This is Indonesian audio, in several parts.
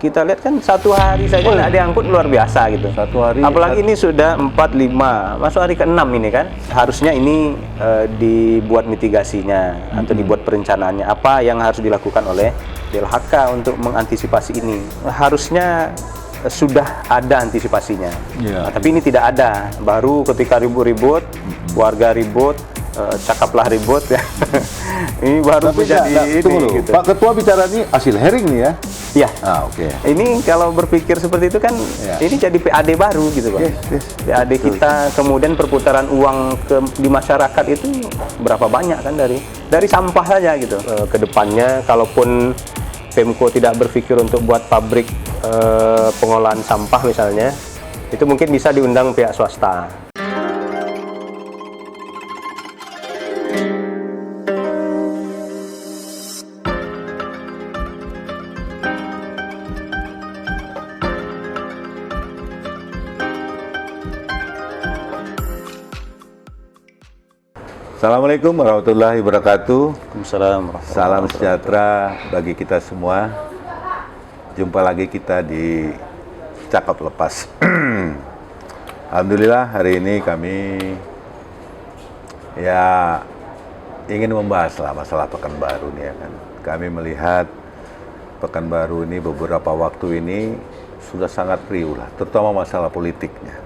kita lihat kan satu hari saja nggak diangkut luar biasa gitu. Satu hari. Apalagi ini sudah 4, 5, masuk hari ke-6 ini kan. Harusnya ini dibuat mitigasinya atau dibuat perencanaannya. Apa yang harus dilakukan oleh DLHK untuk mengantisipasi ini? Harusnya sudah ada antisipasinya. Ya. Nah, tapi ini tidak ada. Baru ketika ribut-ribut, warga ribut, cakaplah ribut ya. Ini baru Tapi menjadi tunggu ini dulu. gitu. Pak Ketua bicara ini hasil hearing nih ya? Iya. Oke. Ini kalau berpikir seperti itu kan, Ya. ini jadi PAD baru gitu Pak. Yes. PAD kita, kemudian perputaran uang di masyarakat itu berapa banyak kan dari sampah saja gitu. Kedepannya kalaupun Pemko tidak berpikir untuk buat pabrik pengolahan sampah misalnya, itu mungkin bisa diundang pihak swasta. Assalamualaikum warahmatullahi wabarakatuh. Waalaikumsalam. Salam sejahtera bagi kita semua. Jumpa lagi kita di Cakap Lepas. Alhamdulillah hari ini kami ya ingin membahas lah masalah Pekanbaru nih ya kan. Kami melihat Pekanbaru ini beberapa waktu ini sudah sangat riuh lah, terutama masalah politiknya.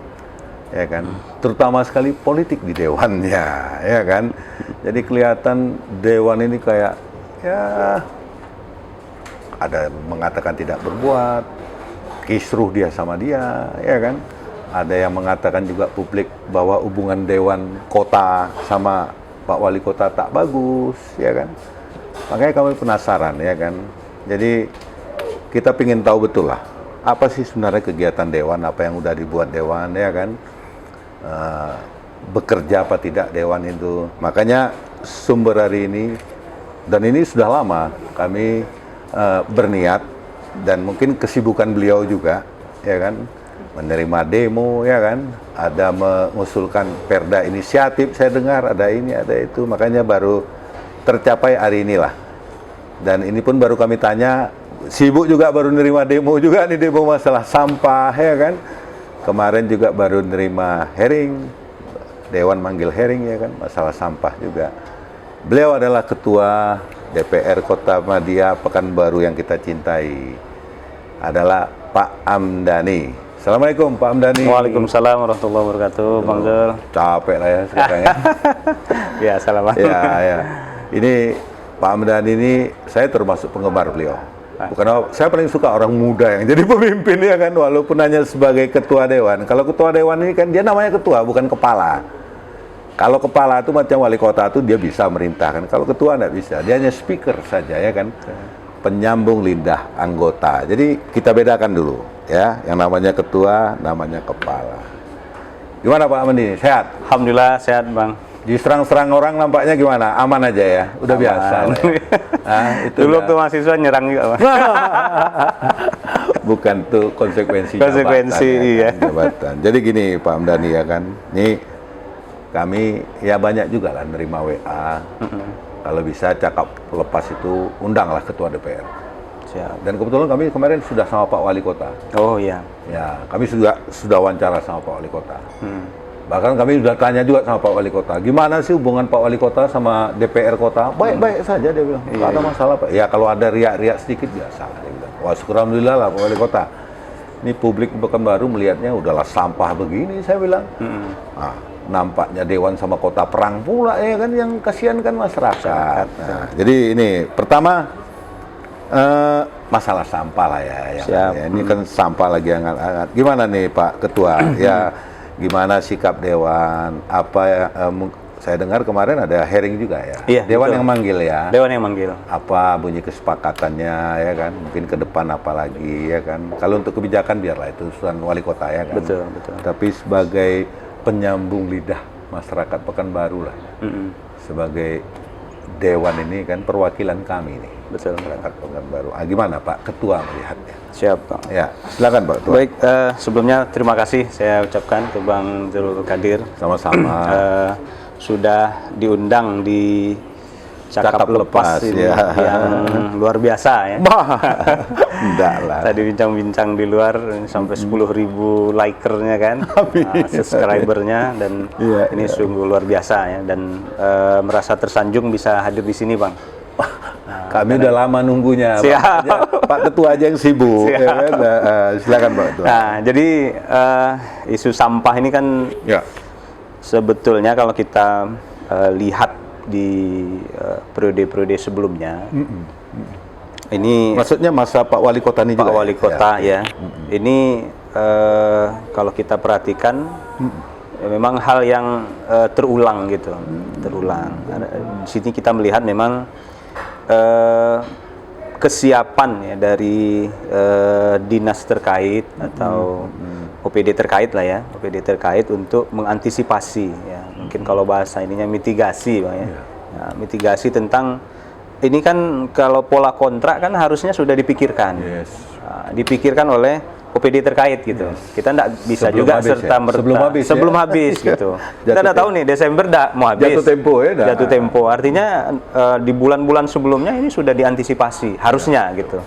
Ya kan, terutama sekali politik di dewannya, ya kan. Jadi kelihatan dewan ini kayak ya ada mengatakan tidak berbuat, kisruh dia sama dia, ya kan. Ada yang mengatakan juga publik bahwa hubungan dewan kota sama Pak Wali Kota tak bagus, ya kan. Makanya kami penasaran, ya kan. Jadi kita ingin tahu betul lah, apa sih sebenarnya kegiatan dewan, apa yang udah dibuat dewan, ya kan. Bekerja apa tidak dewan itu. Makanya sumber hari ini, dan ini sudah lama kami berniat, dan mungkin kesibukan beliau juga, ya kan, menerima demo, ya kan, ada mengusulkan perda inisiatif, saya dengar ada ini, ada itu, makanya baru tercapai hari inilah. Dan ini pun baru kami tanya, sibuk juga baru nerima demo juga nih, demo masalah sampah, ya kan. Kemarin juga baru nerima hearing, Dewan manggil hearing, ya kan, masalah sampah juga. Beliau adalah Ketua DPR Kota Madia Pekanbaru yang kita cintai, adalah Pak Amdani. Assalamualaikum Pak Amdani. Waalaikumsalam warahmatullahi wabarakatuh, Bang Zul. Capek lah ya sekarang ya. Ya, assalamualaikum. Ya. Ini Pak Amdani ini saya termasuk penggemar beliau. Bukan, saya paling suka orang muda yang jadi pemimpin, ya kan, walaupun hanya sebagai ketua dewan. Kalau ketua dewan ini kan dia namanya ketua, bukan kepala. Kalau kepala itu macam wali kota itu dia bisa merintahkan. Kalau ketua tidak bisa, dia hanya speaker saja, ya kan. Penyambung lidah anggota. Jadi kita bedakan dulu, ya. Yang namanya ketua, namanya kepala. Gimana Pak Amandi? Sehat? Alhamdulillah sehat Bang. Diserang-serang orang nampaknya gimana? Aman aja ya? Udah aman. Biasa lah ya. Nah, itu dulu tuh mahasiswa nyerang juga Bang. Bukan tuh konsekuensi jabatan, iya. Kan, jabatan. Jadi gini Pak Amdani, ya kan, ini kami ya banyak juga lah nerima WA. Kalau bisa Cakap Lepas itu undanglah Ketua DPR. Siap. Dan kebetulan kami kemarin sudah sama Pak Wali Kota. Oh iya. Ya, kami sudah wawancara sama Pak Wali Kota. Bahkan kami sudah tanya juga sama Pak Wali Kota, gimana sih hubungan Pak Wali Kota sama DPR Kota? Baik-baik saja, dia bilang. Nggak ada masalah Pak. Ya kalau ada riak-riak sedikit biasa, dia bilang. Wah, alhamdulillah lah Pak Wali Kota. Ini publik Pekanbaru melihatnya udahlah sampah begini, saya bilang. Nah, nampaknya dewan sama kota perang pula, ya kan, yang kasihan kan masyarakat. Nah, jadi ini pertama masalah sampah lah ya. Ya. Ini kan sampah lagi hangat-hangat. Gimana nih Pak Ketua? Ya. Gimana sikap dewan? Apa ya, saya dengar kemarin ada hearing juga ya. Iya, dewan betul. yang manggil ya. Dewan yang manggil. Apa bunyi kesepakatannya, ya kan? Mungkin ke depan apa lagi, ya kan? Kalau untuk kebijakan biarlah itu urusan wali kota, ya kan. Betul. Tapi sebagai penyambung lidah masyarakat Pekanbaru lah. Sebagai dewan ini kan perwakilan kami nih. Betul. Masyarakat Pekanbaru. Gimana Pak Ketua melihatnya? Siap Bang. Ya, silakan Pak Ketua. Baik, sebelumnya terima kasih saya ucapkan ke Bang Zul Kadir. Sama-sama. Sudah diundang di cakap lepas ini ya. yang luar biasa ya. Enggak lah. Tadi bincang-bincang di luar sampai 10.000 likernya kan, subscribernya, dan Iya, ini sungguh luar biasa ya, dan merasa tersanjung bisa hadir di sini Bang. Kami udah lama nunggunya. Siap. Pak Ketua aja yang sibuk. Ya kan? Silakan Pak Ketua. Nah, jadi isu sampah ini kan Ya. sebetulnya kalau kita lihat di periode-periode sebelumnya, ini Maksudnya masa Pak Wali Kota ini juga? Pak Wali Kota ya. Ini kalau kita perhatikan memang hal yang terulang gitu, terulang. Di sini kita melihat memang kesiapan ya dari dinas terkait atau OPD terkait lah ya, OPD terkait untuk mengantisipasi ya. Mungkin kalau bahasa ininya mitigasi Bang ya. Nah, mitigasi tentang ini kan kalau pola kontrak kan harusnya sudah dipikirkan. Yes. Dipikirkan oleh OPD terkait gitu. Kita tidak bisa Sebelum juga habis serta ya? merta Sebelum habis ya? gitu. Kita udah tahu nih Desember mau habis. Jatuh tempo ya. Jatuh tempo. Artinya di bulan-bulan sebelumnya ini sudah diantisipasi harusnya gitu.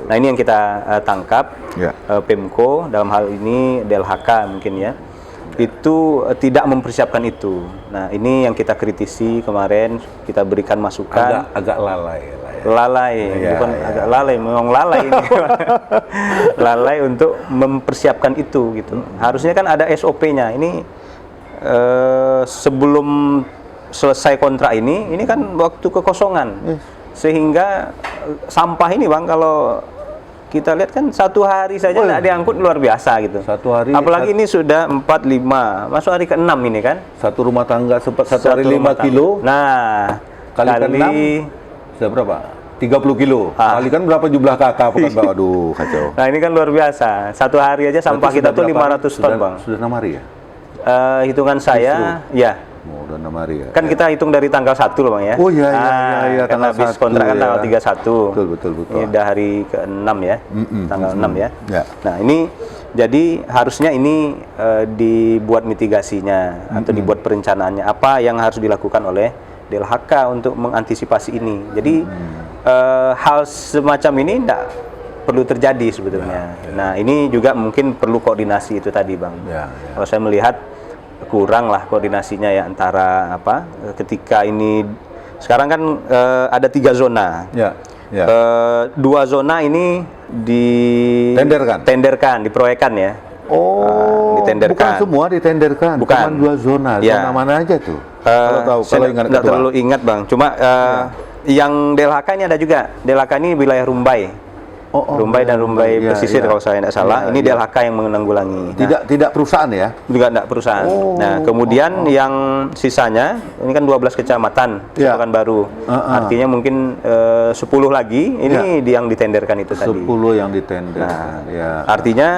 Nah, ini yang kita tangkap Ya. Pemko dalam hal ini DLHK mungkin ya. Itu tidak mempersiapkan itu. Nah, ini yang kita kritisi kemarin, kita berikan masukan. Agak lalai. Lalai, Ya, bukan ya. agak lalai, memang lalai ini. Lalai untuk mempersiapkan itu gitu. Harusnya kan ada SOP-nya. Ini sebelum selesai kontrak ini kan waktu kekosongan. Sehingga sampah ini Bang, kalau kita lihat kan satu hari saja tidak diangkut luar biasa gitu. Satu hari. Apalagi ini sudah 4-5, masuk hari ke-6 ini kan. Satu rumah tangga satu hari 5 rumah tangga. kilo. Nah, Kalikan 6 sudah berapa? 30 kilo. Kalikan berapa jumlah kakak? Aduh, kacau. Nah, ini kan luar biasa. Satu hari aja sampah Berarti kita tuh sudah 500 ton, Bang. Sudah 6 hari ya? Hitungan saya, ya. Oh, udah 6 hari ya. Kan kita hitung dari tanggal 1 loh, Bang ya. Oh iya, Kan tanggal habis 1 kontrak kan ya. tanggal 31. Betul. Ini udah hari ke-6 ya. Tanggal 6 ya. Ya. Nah, ini jadi harusnya ini dibuat mitigasinya atau dibuat perencanaannya. Apa yang harus dilakukan oleh DLHK untuk mengantisipasi ini. Jadi hal semacam ini tidak perlu terjadi sebetulnya. Nah, ini juga mungkin perlu koordinasi itu tadi, Bang. Kalau saya melihat kurang lah koordinasinya ya antara ketika ini sekarang kan ada 3 zona. Ya. 2 zona ini Tenderkan, diproyekkan ya. Oh, ditenderkan. bukan semua ditenderkan, Bukan. cuma 2 zona. Ya. Zona mana aja tuh? Kalau ingat nggak Ketua. terlalu ingat Bang. Cuma yang DLHK ini ada juga. DLHK ini wilayah Rumbai. Rumbai dan Rumbai pesisir kalau saya tidak salah. Ini DLHK yang menanggulangi. Tidak perusahaan ya? Juga tidak perusahaan. Nah, kemudian yang sisanya ini kan 12 kecamatan Pekanbaru. Artinya mungkin 10 lagi ini yang ditenderkan itu tadi. 10 yang ditenderkan. Nah, artinya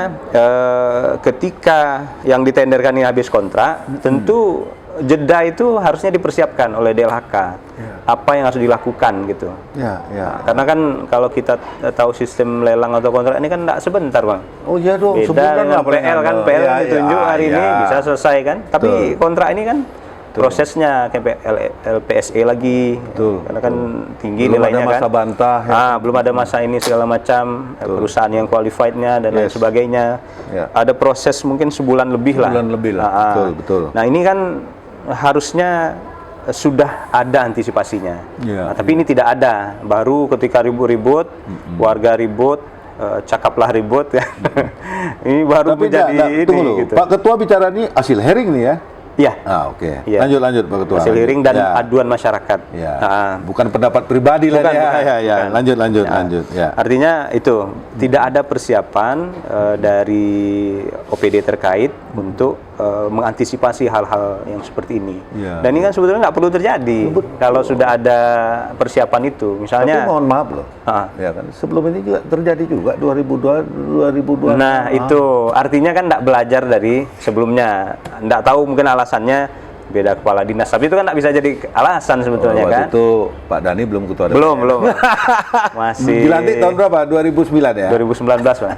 ketika yang ditenderkan ini habis kontrak, tentu jeda itu harusnya dipersiapkan oleh DLHK. Apa yang harus dilakukan gitu. Nah, karena kan kalau kita tahu sistem lelang atau kontrak ini kan tidak sebentar, Bang. Oh iya dong, beda dengan PL kan, PL ditunjuk hari ini bisa selesai kan. Tapi kontrak ini kan prosesnya kayak LPSE lagi. Karena kan tinggi belum nilainya ada masa kan. bantah. Belum ada masa ini segala macam, perusahaan yang qualified-nya dan lain sebagainya. Ada proses mungkin sebulan lebih lah. Sebulan lebih lah. Betul. Nah, ini kan harusnya sudah ada antisipasinya. Tapi ini tidak ada. Baru ketika ribut-ribut, warga ribut, cakaplah ribut ya. Ini baru menjadi ini gitu. Pak Ketua bicara ini hasil hearing nih ya? Iya. Oke. Iya. Lanjut Pak Ketua. Hasil hearing dan aduan masyarakat. Bukan pendapat pribadi lah ya. Bukan. Lanjut. Ya. Artinya itu tidak ada persiapan dari OPD terkait untuk mengantisipasi hal-hal yang seperti ini. Dan ini kan sebetulnya nggak perlu terjadi kalau sudah ada persiapan itu. Misalnya. Tapi mohon maaf loh. Ya kan. Sebelum ini juga terjadi juga 2002. Nah, itu artinya kan nggak belajar dari sebelumnya. Nggak tahu mungkin alasannya beda kepala dinas. Tapi itu kan nggak bisa jadi alasan sebetulnya waktu kan. itu Pak Dhani belum ketua DPR. Belum. Masih. Dilantik tahun berapa? 2009 ya? 2019 Pak.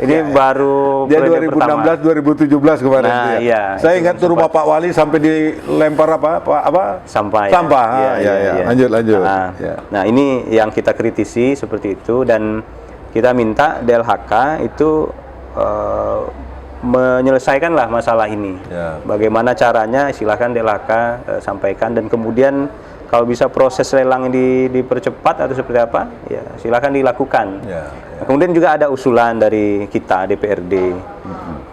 Ini baru Dia periode pertama. 2016 2017 kemarin Nah, itu ya. iya, Saya itu ingat tuh rumah Pak Wali sampai dilempar apa? Sampah. Sampah. Ya. Lanjut. Nah, Ya. nah, ini yang kita kritisi seperti itu, dan kita minta DLHK itu menyelesaikanlah masalah ini. Ya. Bagaimana caranya, silakan DLHK sampaikan, dan kemudian kalau bisa proses lelang dipercepat atau seperti apa, ya silakan dilakukan. Ya. Nah, kemudian juga ada usulan dari kita DPRD,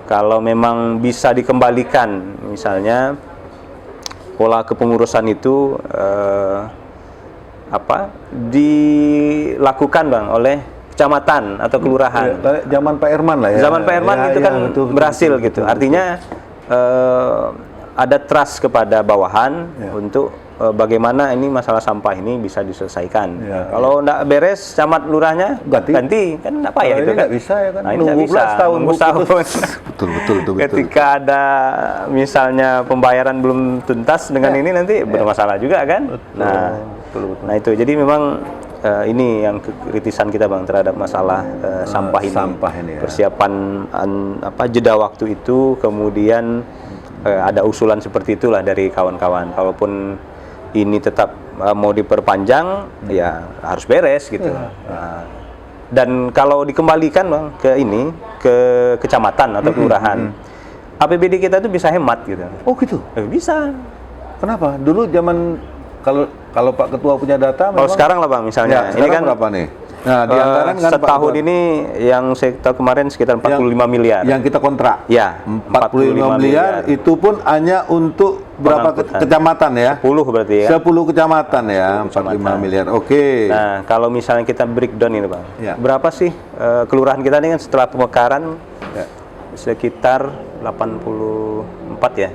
kalau memang bisa dikembalikan, misalnya pola kepengurusan itu dilakukan Bang oleh kecamatan atau kelurahan. Zaman Pak Herman lah ya. Zaman Pak Herman itu kan berhasil gitu. Artinya ada trust kepada bawahan untuk bagaimana ini masalah sampah ini bisa diselesaikan. Kalau enggak beres camat lurahnya ganti kan enggak payah itu kan. Enggak bisa ya kan. Nah, ini nggak bisa. Nunggu setahun. Betul. Ketika ada misalnya pembayaran belum tuntas dengan ini nanti bermasalah juga kan. Betul. Nah itu jadi memang ini yang kekritisan kita Bang terhadap masalah sampah ini. Ya. Persiapan jeda waktu itu, kemudian ada usulan seperti itulah dari kawan-kawan. Kalaupun ini tetap mau diperpanjang, ya harus beres gitu. Dan kalau dikembalikan Bang ke kecamatan atau kelurahan, APBD kita tuh bisa hemat gitu. Oh gitu. Bisa. Kenapa? Dulu zaman kalau Pak Ketua punya data, kalau sekarang lah Bang misalnya, ini kan berapa nih? Nah, di anggaran kan setahun ini yang saya tahu kemarin sekitar 45 miliar. Yang kita kontrak. Ya, 45 miliar itu pun hanya untuk berapa kecamatan ya? 10 berarti ya. 10 kecamatan ya, 45 miliar. Oke. Nah, kalau misalnya kita breakdown ini Bang. Berapa sih kelurahan kita ini kan setelah pemekaran sekitar 84 ya.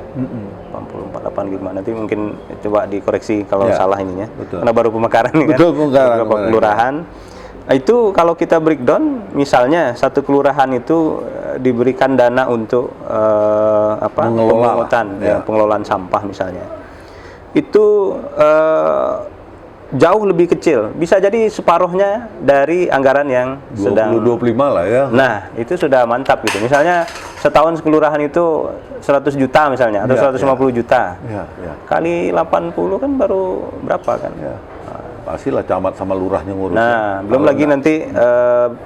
84 nanti mungkin coba dikoreksi kalau salah ininya. Karena baru pemekaran ini kan. Betul, pemekaran. Kelurahan. Itu kalau kita breakdown, misalnya satu kelurahan itu diberikan dana untuk pengelolaan sampah misalnya. Itu jauh lebih kecil, bisa jadi separuhnya dari anggaran yang 25 lah ya. Nah, itu sudah mantap gitu. Misalnya setahun kelurahan itu 100 juta misalnya, atau 150 juta. Kali 80 kan baru berapa kan? Pastilah camat sama lurahnya ngurus. Nah, belum lagi nanti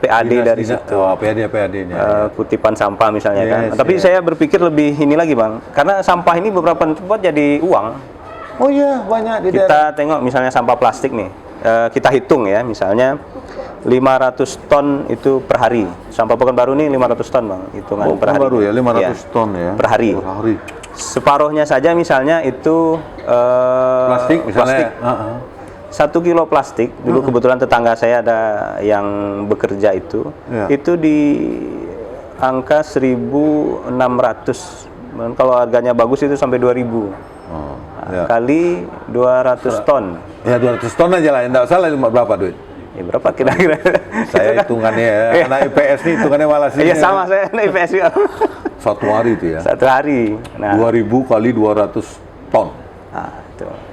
PAD dari situ. PAD-nya. Kutipan sampah misalnya kan. Tapi saya berpikir lebih ini lagi Bang, karena sampah ini beberapa tempat jadi uang. Oh iya, banyak di kita tengok misalnya sampah plastik nih, kita hitung ya, misalnya 500 ton itu per hari. Sampah Pekanbaru nih 500 ton Bang, hitungan per hari. Baru ya, 500 ton ya. Per hari. Separuhnya saja misalnya itu plastik misalnya. 1 kilo plastik, dulu kebetulan tetangga saya ada yang bekerja itu di angka 1.600. Kalau harganya bagus itu sampai 2.000. Kali 200 ton. Ya 200 ton aja lah, enggak salah berapa duit? Ya berapa kira-kira? Saya hitungannya ya, anak IPS nih hitungannya malah sih. Iya sama saya anak IPS juga. Satu hari itu ya? Satu hari. Nah, 2.000 kali 200 ton. Nah,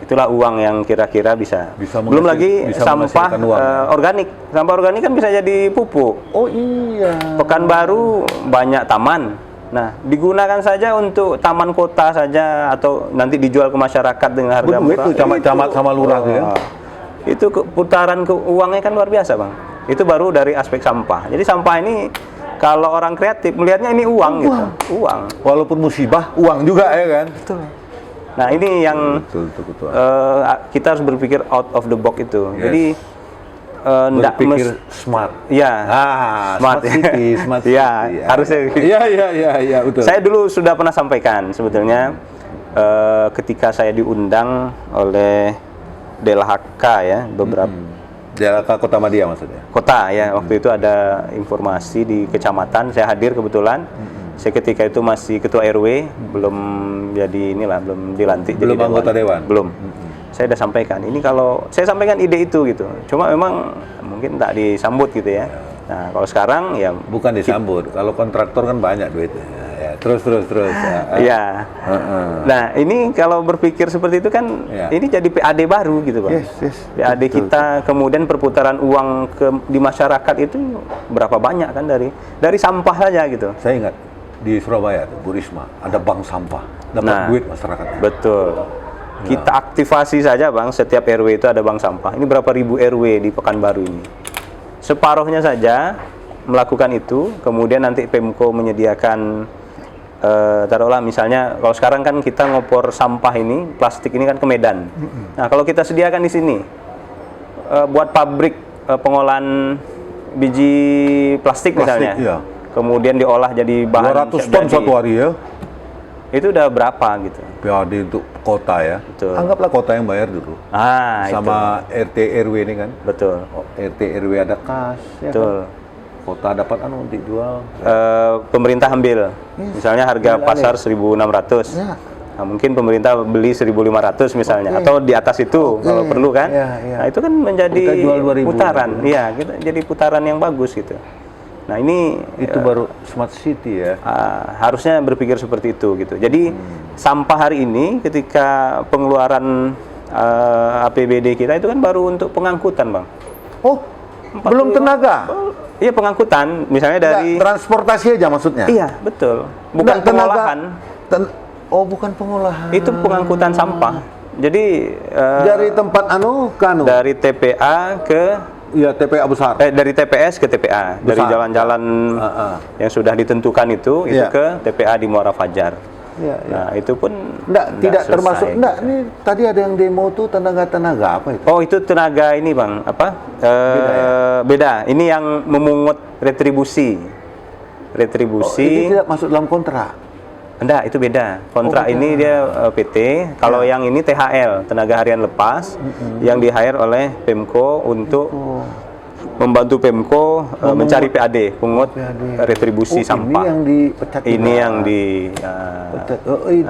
itulah uang yang kira-kira bisa belum lagi sampah organik. Sampah organik kan bisa jadi pupuk. Oh iya. Pekanbaru banyak taman. Nah, digunakan saja untuk taman kota saja, atau nanti dijual ke masyarakat dengan harga murah. Itu camat sama lurah tuh ya. Itu putaran uangnya kan luar biasa Bang. Itu baru dari aspek sampah. Jadi sampah ini kalau orang kreatif melihatnya ini uang gitu. Uang. Walaupun musibah, uang juga ya kan. Betul. Nah, ini yang kita harus berpikir out of the box itu. Jadi berpikir smart. Ya. Smart city. Ya, harusnya. Iya, betul. Saya dulu sudah pernah sampaikan sebetulnya ketika saya diundang oleh DLHK ya, beberapa DLHK Kota Madia maksudnya. Kota ya, waktu itu ada informasi di kecamatan, saya hadir kebetulan. Saya ketika itu masih ketua RW, belum dilantik belum jadi anggota dewan. Belum. Saya sudah sampaikan, ini kalau saya sampaikan ide itu gitu, cuma memang mungkin tak disambut gitu ya. Nah, kalau sekarang ya bukan disambut, kalau kontraktor kan banyak duitnya ya, Terus. Iya. Nah, ini kalau berpikir seperti itu kan, ini jadi PAD baru gitu, Bang. Yes. PAD Betul. kita, kemudian perputaran uang di masyarakat itu berapa banyak kan dari sampah saja gitu. Saya ingat di Surabaya tuh, Bu Risma, ada bank sampah, dapat duit masyarakat. Betul. Kita aktivasi saja, Bang, setiap RW itu ada bank sampah. Ini berapa ribu RW di Pekanbaru ini. Separuhnya saja melakukan itu, kemudian nanti Pemko menyediakan taruhlah misalnya kalau sekarang kan kita ngopor sampah ini, plastik ini kan ke Medan. Nah, kalau kita sediakan di sini buat pabrik pengolahan biji plastik misalnya. Iya. Kemudian diolah jadi bahan 200 ton satu hari ya. Itu udah berapa gitu. PAD untuk kota ya. Betul. Anggaplah kota yang bayar dulu. Sama itu. RT RW ini kan. Betul. RT RW ada kas ya. Betul. Kan? Kota dapat dijual. Pemerintah ambil. Misalnya harga pasar 1.600. Ya. Nah, mungkin pemerintah beli 1.500 misalnya, atau di atas itu kalau perlu kan. Nah, itu kan menjadi kita jual 2.000 putaran. gitu. Iya, kita jadi putaran yang bagus gitu. Nah, ini itu baru smart city ya. harusnya berpikir seperti itu gitu. Jadi sampah hari ini ketika pengeluaran APBD kita itu kan baru untuk pengangkutan, Bang. Oh, belum tenaga. Iya, pengangkutan, misalnya dari transportasi aja maksudnya. Iya, betul. Bukan pengolahan. Bukan pengolahan. Itu pengangkutan sampah. Jadi dari tempat dari TPA ke TPA besar. Dari TPS ke TPA. Dari jalan-jalan yang sudah ditentukan itu ke TPA di Muara Fajar. Nah, itu pun tidak termasuk. Ini tadi ada yang demo tuh tenaga apa itu? Oh, itu tenaga ini, Bang. Apa? Beda. Ini yang memungut retribusi. Ini tidak masuk dalam kontrak. Enggak, itu beda. Kontrak ini dia PT. Kalau yang ini THL, tenaga harian lepas, yang di-hire oleh Pemko untuk membantu Pemko mencari PAD, pungut retribusi sampah. Ini yang dipecat. Ini yang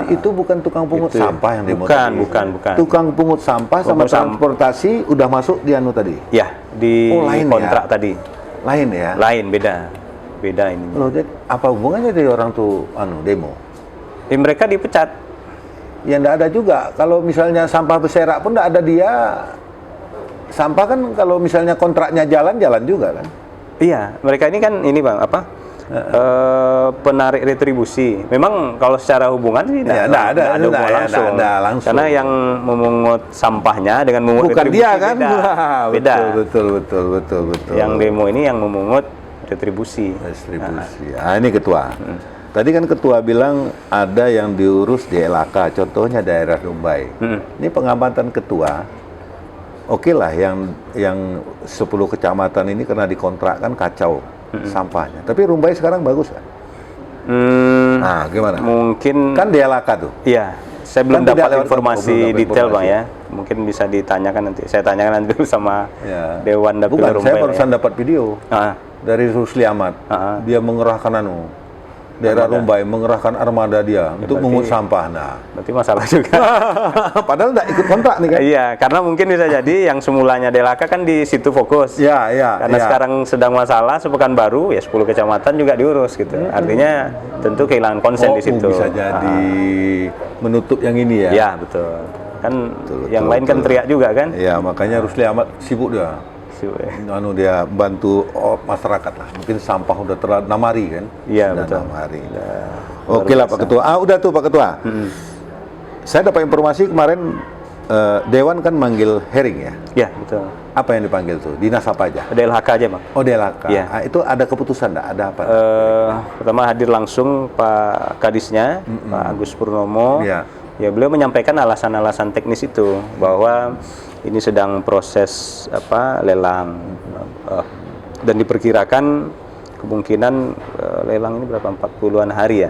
itu bukan tukang pungut sampah yang demo. Bukan. Tukang pungut sampah sama transportasi udah masuk di tadi. Ya, di kontrak tadi. Lain ya? Lain, beda ini. Loh, jadi apa hubungannya dari orang tuh demo? Mereka dipecat. Ya enggak ada juga. Kalau misalnya sampah berserak pun enggak ada dia. Sampah kan kalau misalnya kontraknya jalan juga kan? Iya, mereka ini kan Bang, penarik retribusi. Memang kalau secara hubungan sih enggak ada hubungan langsung. Karena yang memungut sampahnya dengan memungut bukan retribusi dia kan? Beda. Betul. Yang demo ini yang memungut retribusi. Ini ketua. Tadi kan ketua bilang ada yang diurus di LHK, contohnya daerah Rumbai. Ini pengamatan ketua. Oke lah, yang 10 kecamatan ini karena dikontrakkan kacau sampahnya. Tapi Rumbai sekarang bagus kan? Nah, gimana? Mungkin kan di LHK tuh. Iya, saya belum dapat informasi detail, Bang ya. Mungkin bisa ditanyakan nanti. Saya tanyakan nanti dulu sama Dewan Dapil Rumbai. Saya barusan dapat video dari Rusli Ahmad. Dia mengerahkan daerah Rumbai mengerahkan armada dia untuk mengut sampah. Nah, berarti masalah juga. Padahal enggak ikut kontrak nih kan? Iya, karena mungkin bisa jadi yang semulanya DLHK kan di situ fokus. Karena sekarang sedang masalah Pekanbaru, ya 10 kecamatan juga diurus gitu. Artinya tentu kehilangan konsen di situ. Bisa jadi menutup yang ini ya. Iya, betul. Kan yang lain kan teriak juga kan? Iya, makanya Rusli Ahmad sibuk dia. Dia bantu masyarakat lah. Mungkin sampah udah terlalu 6 hari kan? Iya, betul. 6 hari. Oke lah Pak Ketua. Udah tuh Pak Ketua. Saya dapat informasi kemarin Dewan kan manggil hearing ya? Iya, betul. Apa yang dipanggil tuh? Dinas apa aja? DLHK aja, Bang. Oh, DLHK. Iya. Itu ada keputusan enggak? Ada apa? Pertama hadir langsung Pak Kadisnya, Pak Agus Purnomo. Iya. Ya, beliau menyampaikan alasan-alasan teknis itu bahwa ini sedang proses lelang dan diperkirakan kemungkinan lelang ini berapa 40-an hari ya?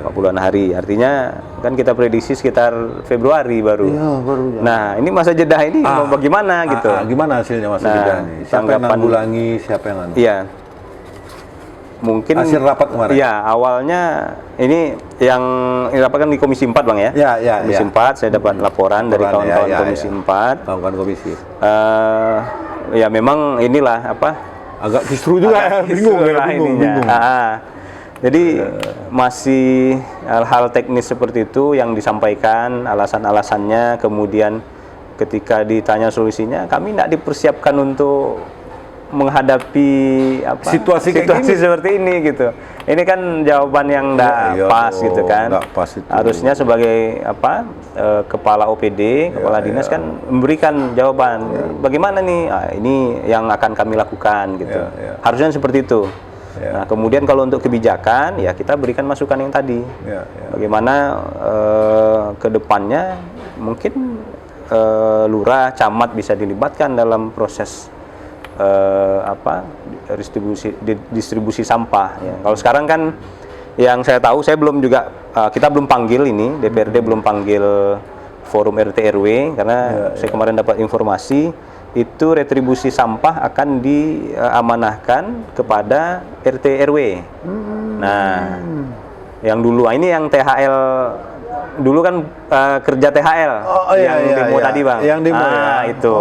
40-an hari. Artinya kan kita prediksi sekitar Februari baru. Nah, ini masa jeda ini mau bagaimana gitu? Gimana hasilnya masa jeda ini? Siapa yang nanggulangi, siapa yang Iya. Mungkin hasil rapat kemarin. Iya, awalnya ini yang rapat kan di Komisi 4, Bang ya. Komisi 4 saya dapat laporan dari kawan-kawan Komisi 4. Kawan-kawan komisi. Ya memang inilah agak kisru juga, bingung. Jadi masih hal-hal teknis seperti itu yang disampaikan, alasan-alasannya, kemudian ketika ditanya solusinya, kami tidak dipersiapkan untuk menghadapi Situasi kayak gini. seperti ini gitu. Ini kan jawaban yang tidak pas gitu kan. Nggak pas itu. Harusnya sebagai kepala OPD, kepala dinas kan memberikan jawaban. Bagaimana nih? Ini yang akan kami lakukan gitu. Harusnya seperti itu. Nah, kemudian kalau untuk kebijakan, ya kita berikan masukan yang tadi. Bagaimana ke depannya mungkin lurah, camat bisa dilibatkan dalam proses distribusi sampah. Ya. Kalau sekarang kan, yang saya tahu, saya belum juga kita belum panggil ini, DPRD belum panggil forum RT RW karena saya kemarin dapat informasi itu retribusi sampah akan diamanahkan kepada RT RW. Nah, yang dulu ini yang THL dulu kan kerja THL yang demo tadi bang. Yang demo itu.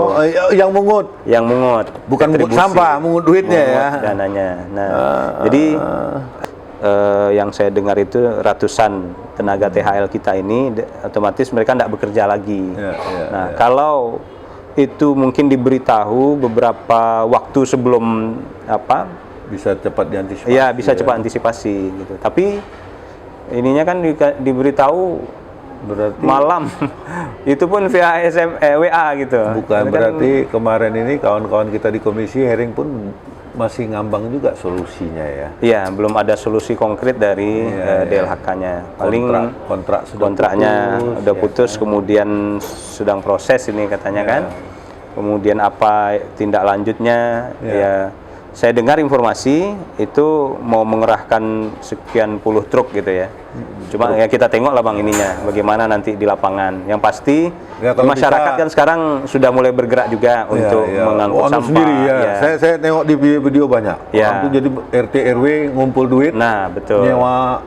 Yang mungut. Yang mungut. Bukan mungut sampah, mungut duitnya ya. Dananya. Nah, jadi yang saya dengar itu ratusan tenaga THL kita ini otomatis mereka tidak bekerja lagi. Nah, kalau itu mungkin diberitahu beberapa waktu sebelum bisa cepat diantisipasi. Ya, bisa cepat antisipasi gitu. Tapi ininya kan diberitahu berarti malam. Itu pun via WA gitu. Bukan berarti kemarin ini kawan-kawan kita di komisi hearing pun masih ngambang juga solusinya ya. Iya, belum ada solusi konkret dari DLHK-nya. Paling kontraknya udah putus, kemudian sedang proses ini katanya kan. Kemudian apa tindak lanjutnya? Ya, saya dengar informasi itu mau mengerahkan sekian puluh truk gitu ya. Cuma ya kita tengok lah bang ininya, bagaimana nanti di lapangan. Yang pasti masyarakat kan sekarang sudah mulai bergerak juga untuk mengangkut sampah. Sendiri ya. Saya tengok di video banyak. Orang tuh jadi RT RW ngumpul duit. Nah betul. Nyewa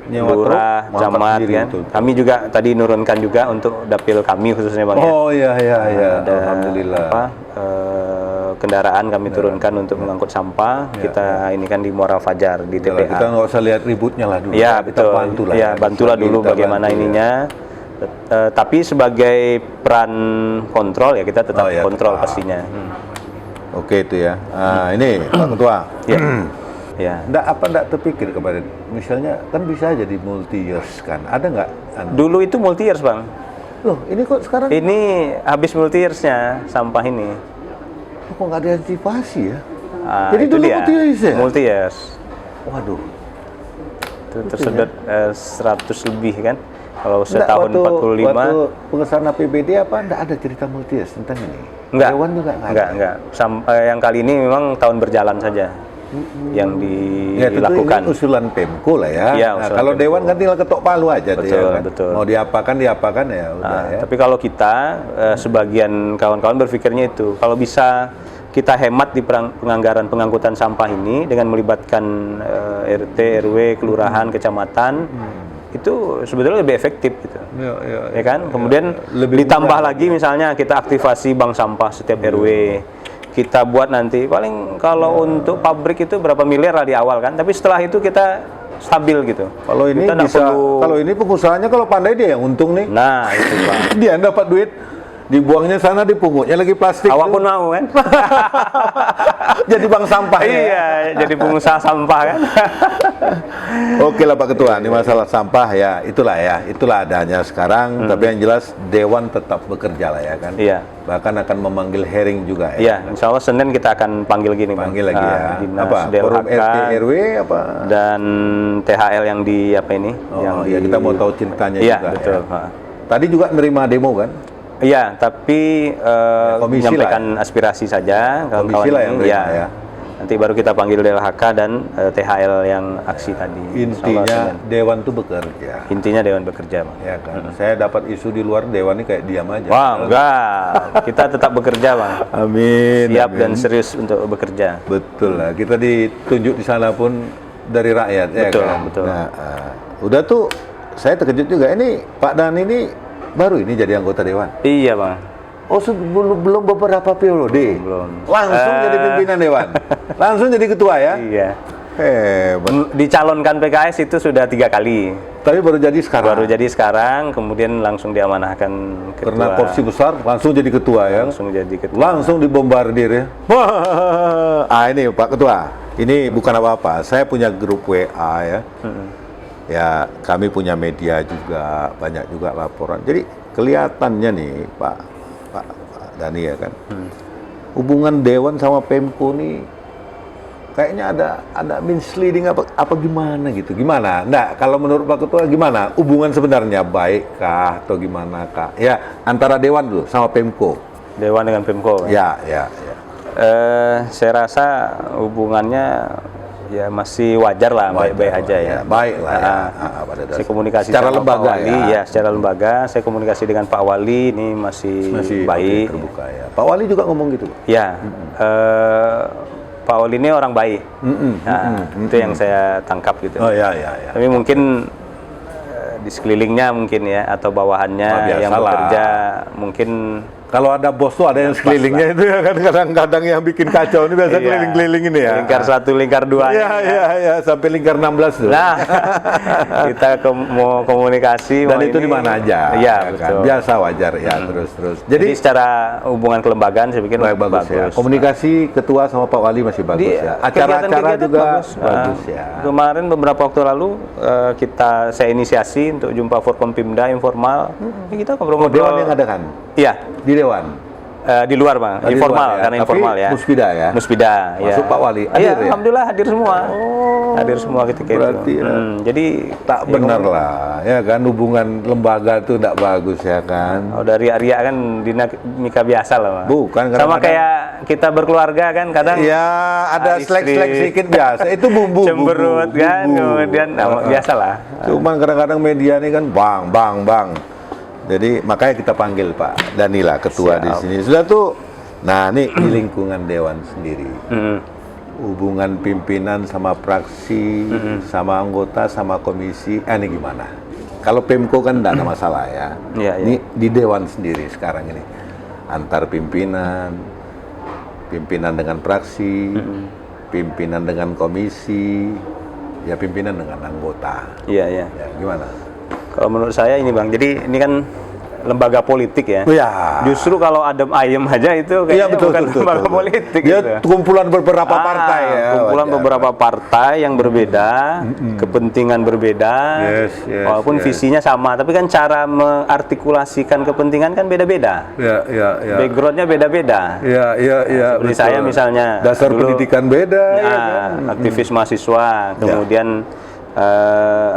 lurah, truk, camat kan. Kami juga tadi nurunkan juga untuk dapil kami khususnya bang. Oh iya. Alhamdulillah. Kendaraan kami turunkan untuk mengangkut sampah. Kita ini kan di Muara Fajar di TPA. Kita nggak usah lihat ributnya lah dulu. Ya betul. Bantulah dulu bagaimana ininya. Tapi sebagai peran kontrol ya kita tetap kontrol pastinya. Oke itu ya. Ini Pak Ketua. Ya. Nggak terpikir kepada, misalnya kan bisa jadi multi years kan? Ada nggak? Dulu itu multi years bang. Loh ini kok sekarang? Ini habis multi yearsnya sampah ini. Kok nggak ada antisipasi ya? Jadi dulu multi years ya? Multi years. Waduh. Itu tersedot 100 lebih kan? Kalau setahun 45. Waktu pengesahan APBD enggak ada cerita multi years tentang ini? Enggak. Dewan juga enggak. Yang kali ini memang tahun berjalan saja yang dilakukan. Ini usulan Pemko lah ya. Nah, kalau Pemko. Dewan kan tinggal ketok palu aja. Betul. Mau diapakan ya udah ya. Tapi kalau kita sebagian kawan-kawan berpikirnya itu kalau bisa kita hemat di penganggaran pengangkutan sampah ini dengan melibatkan RT, RW, kelurahan, kecamatan, itu sebetulnya lebih efektif gitu. Ya kan? Kemudian ditambah lagi misalnya kita aktivasi bank sampah setiap RW. Kita buat nanti paling kalau untuk pabrik itu berapa miliar lah di awal kan, tapi setelah itu kita stabil gitu. Kalau ini kita bisa, kalau ini pengusahanya kalau pandai dia yang untung nih. Nah itu Pak. Dia dapat duit, dibuangnya sana, dipungutnya lagi plastik. Awak pun mau kan? Jadi bank sampah. Iya, jadi pengusaha sampah kan. Oke lah Pak Ketua, ini masalah sampah ya, itulah adanya sekarang. Tapi yang jelas Dewan tetap bekerja lah ya kan. Iya. Bahkan akan memanggil hearing juga ya. Iya, insya Allah Senin kita akan panggil gini. Panggil lagi ya. Dinas apa? Forum RT RW apa? Dan THL yang di apa ini? Kita mau tahu ceritanya juga. Iya betul. Ya. Tadi juga nerima demo kan? Iya, tapi menyampaikan aspirasi saja kawan-kawan ini. Ya. Nanti baru kita panggil DLHK dan THL yang aksi tadi. Intinya Dewan itu bekerja. Intinya Dewan bekerja, Bang. Ya kan. Saya dapat isu di luar Dewan ini kayak diam aja. Wah, enggak. Kita tetap bekerja, Bang. Amin. Siap dan serius untuk bekerja. Betul lah. Kita ditunjuk di sana pun dari rakyat. Betul, ya kan? betul. Nah, udah tuh saya terkejut juga. Ini Pak Dan ini baru ini jadi anggota Dewan. Iya, Bang. Oh, belum beberapa periode. Belum. Langsung jadi pimpinan Dewan. Langsung jadi ketua ya? Iya. Dicalonkan PKS itu sudah 3 kali. Tapi baru jadi sekarang. Baru jadi sekarang, kemudian langsung diamanahkan ketua. Karena porsi besar, langsung jadi ketua ya. Langsung jadi ketua. Langsung dibombardir ya. Ini Pak Ketua, ini bukan apa-apa. Saya punya grup WA ya. Ya, kami punya media juga, banyak juga laporan. Jadi kelihatannya nih Pak Dani ya kan. Hubungan Dewan sama Pemko nih kayaknya ada misleading apa gimana gitu. Gimana? Nah, kalau menurut Pak Ketua gimana? Hubungan sebenarnya baik kah atau gimana kah? Ya, antara Dewan dulu sama Pemko. Dewan dengan Pemko. Ya. Saya rasa hubungannya ya masih wajar lah, baik-baik aja ya. Baik lah ya. Saya komunikasi secara sama lembaga Pak Wali, ya secara lembaga. Saya komunikasi dengan Pak Wali ini masih baik. Terbuka ya. Pak Wali juga ngomong gitu. Ya. Pak Wali ini orang baik. Itu yang saya tangkap gitu. Oh ya. Tapi mungkin di sekelilingnya mungkin ya atau bawahannya yang bekerja mungkin kalau ada bos tuh ada yang sekelilingnya itu ya kan, kadang-kadang yang bikin kacau ini biasa keliling-keliling ini ya. Lingkar 1, lingkar 2. Iya, sampai lingkar 16 tuh. Nah, kita mau komunikasi. Dan itu di mana aja. Iya, Kan? betul. Biasa wajar ya, terus. Jadi secara hubungan kelembagaan saya pikir bagus. Ya. Komunikasi ketua sama Pak Wali masih bagus ya. Acara-acara juga bagus ya. Kemarin beberapa waktu lalu saya inisiasi untuk jumpa Forkompimda informal. Kita ngobrol-ngobrol. Dewan yang ada kan? Iya. Di Dewan? Di luar Bang, informal ya. Karena informal ya. Muspida ya? Muspida, ya. Masuk Pak Wali, hadir ya? Alhamdulillah hadir semua. Hadir semua ketika berarti itu. Ya. Jadi tak benar lah, ya kan, hubungan lembaga itu tidak bagus ya kan. Oh, dari riak kan dinamika biasa lah Bang. Bukan, sama kayak kita berkeluarga kan kadang. Ya ada selek-selek sedikit biasa, itu bumbu. Cemberut kan, kemudian biasa lah. Cuman kadang-kadang media ini kan bang. Jadi makanya kita panggil Pak Danila ketua di sini. Sudah tuh. Nah, ini di lingkungan Dewan sendiri. Hubungan pimpinan sama fraksi, sama anggota, sama komisi, ini gimana? Kalau Pemko kan tidak ada masalah ya. Ini di Dewan sendiri sekarang ini. Antar pimpinan dengan fraksi, pimpinan dengan komisi, ya pimpinan dengan anggota. Iya. Ya, gimana? Kalau menurut saya ini Bang, jadi ini kan lembaga politik ya. Ya. Justru kalau adem ayem aja itu kayaknya bukan lembaga politik. Dia gitu. kumpulan beberapa partai ya. Kumpulan beberapa partai yang berbeda, kepentingan berbeda, walaupun visinya sama, tapi kan cara mengartikulasikan kepentingan kan beda-beda. Ya. Backgroundnya beda-beda. Iya. Seperti saya misalnya. Dasar dulu, pendidikan beda. Aktivis mahasiswa, kemudian